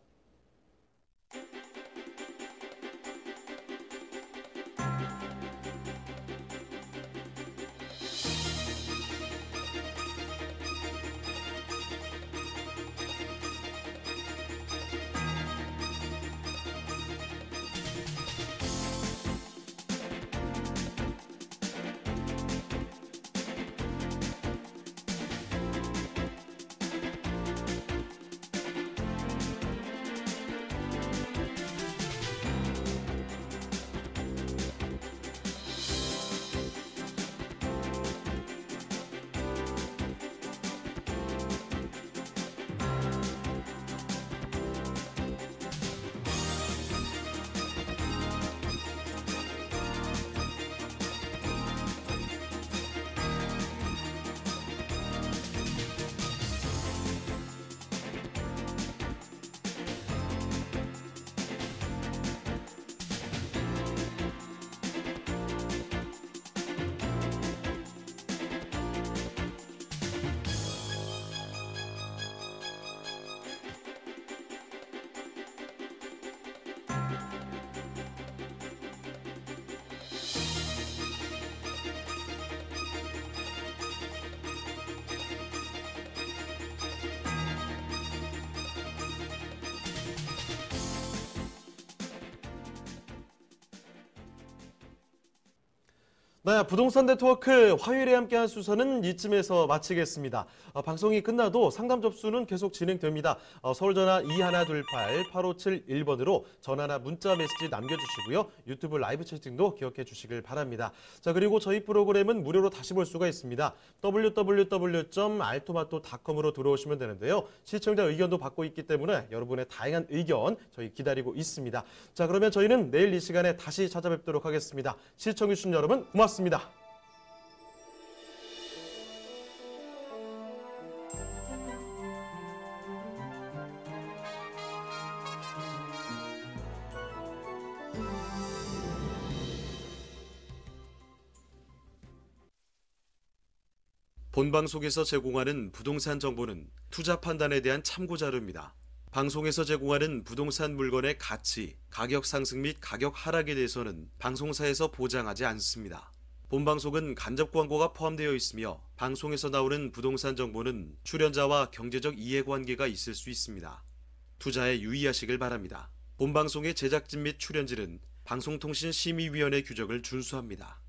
네, 부동산 네트워크 화요일에 함께한 수서는 이쯤에서 마치겠습니다. 방송이 끝나도 상담 접수는 계속 진행됩니다. 서울전화 2128-8571번으로 전화나 문자 메시지 남겨주시고요. 유튜브 라이브 채팅도 기억해 주시길 바랍니다. 자, 그리고 저희 프로그램은 무료로 다시 볼 수가 있습니다. www.altomato.com으로 들어오시면 되는데요. 시청자 의견도 받고 있기 때문에 여러분의 다양한 의견 저희 기다리고 있습니다. 자, 그러면 저희는 내일 이 시간에 다시 찾아뵙도록 하겠습니다. 시청해주신 여러분 고맙습니다. 본방송에서 제공하는 부동산 정보는 투자 판단에 대한 참고 자료입니다. 방송에서 제공하는 부동산 물건의 가치, 가격 상승 및 가격 하락에 대해서는 방송사에서 보장하지 않습니다. 본방송은 간접 광고가 포함되어 있으며 방송에서 나오는 부동산 정보는 출연자와 경제적 이해관계가 있을 수 있습니다. 투자에 유의하시길 바랍니다. 본방송의 제작진 및 출연진은 방송통신심의위원회 규정을 준수합니다.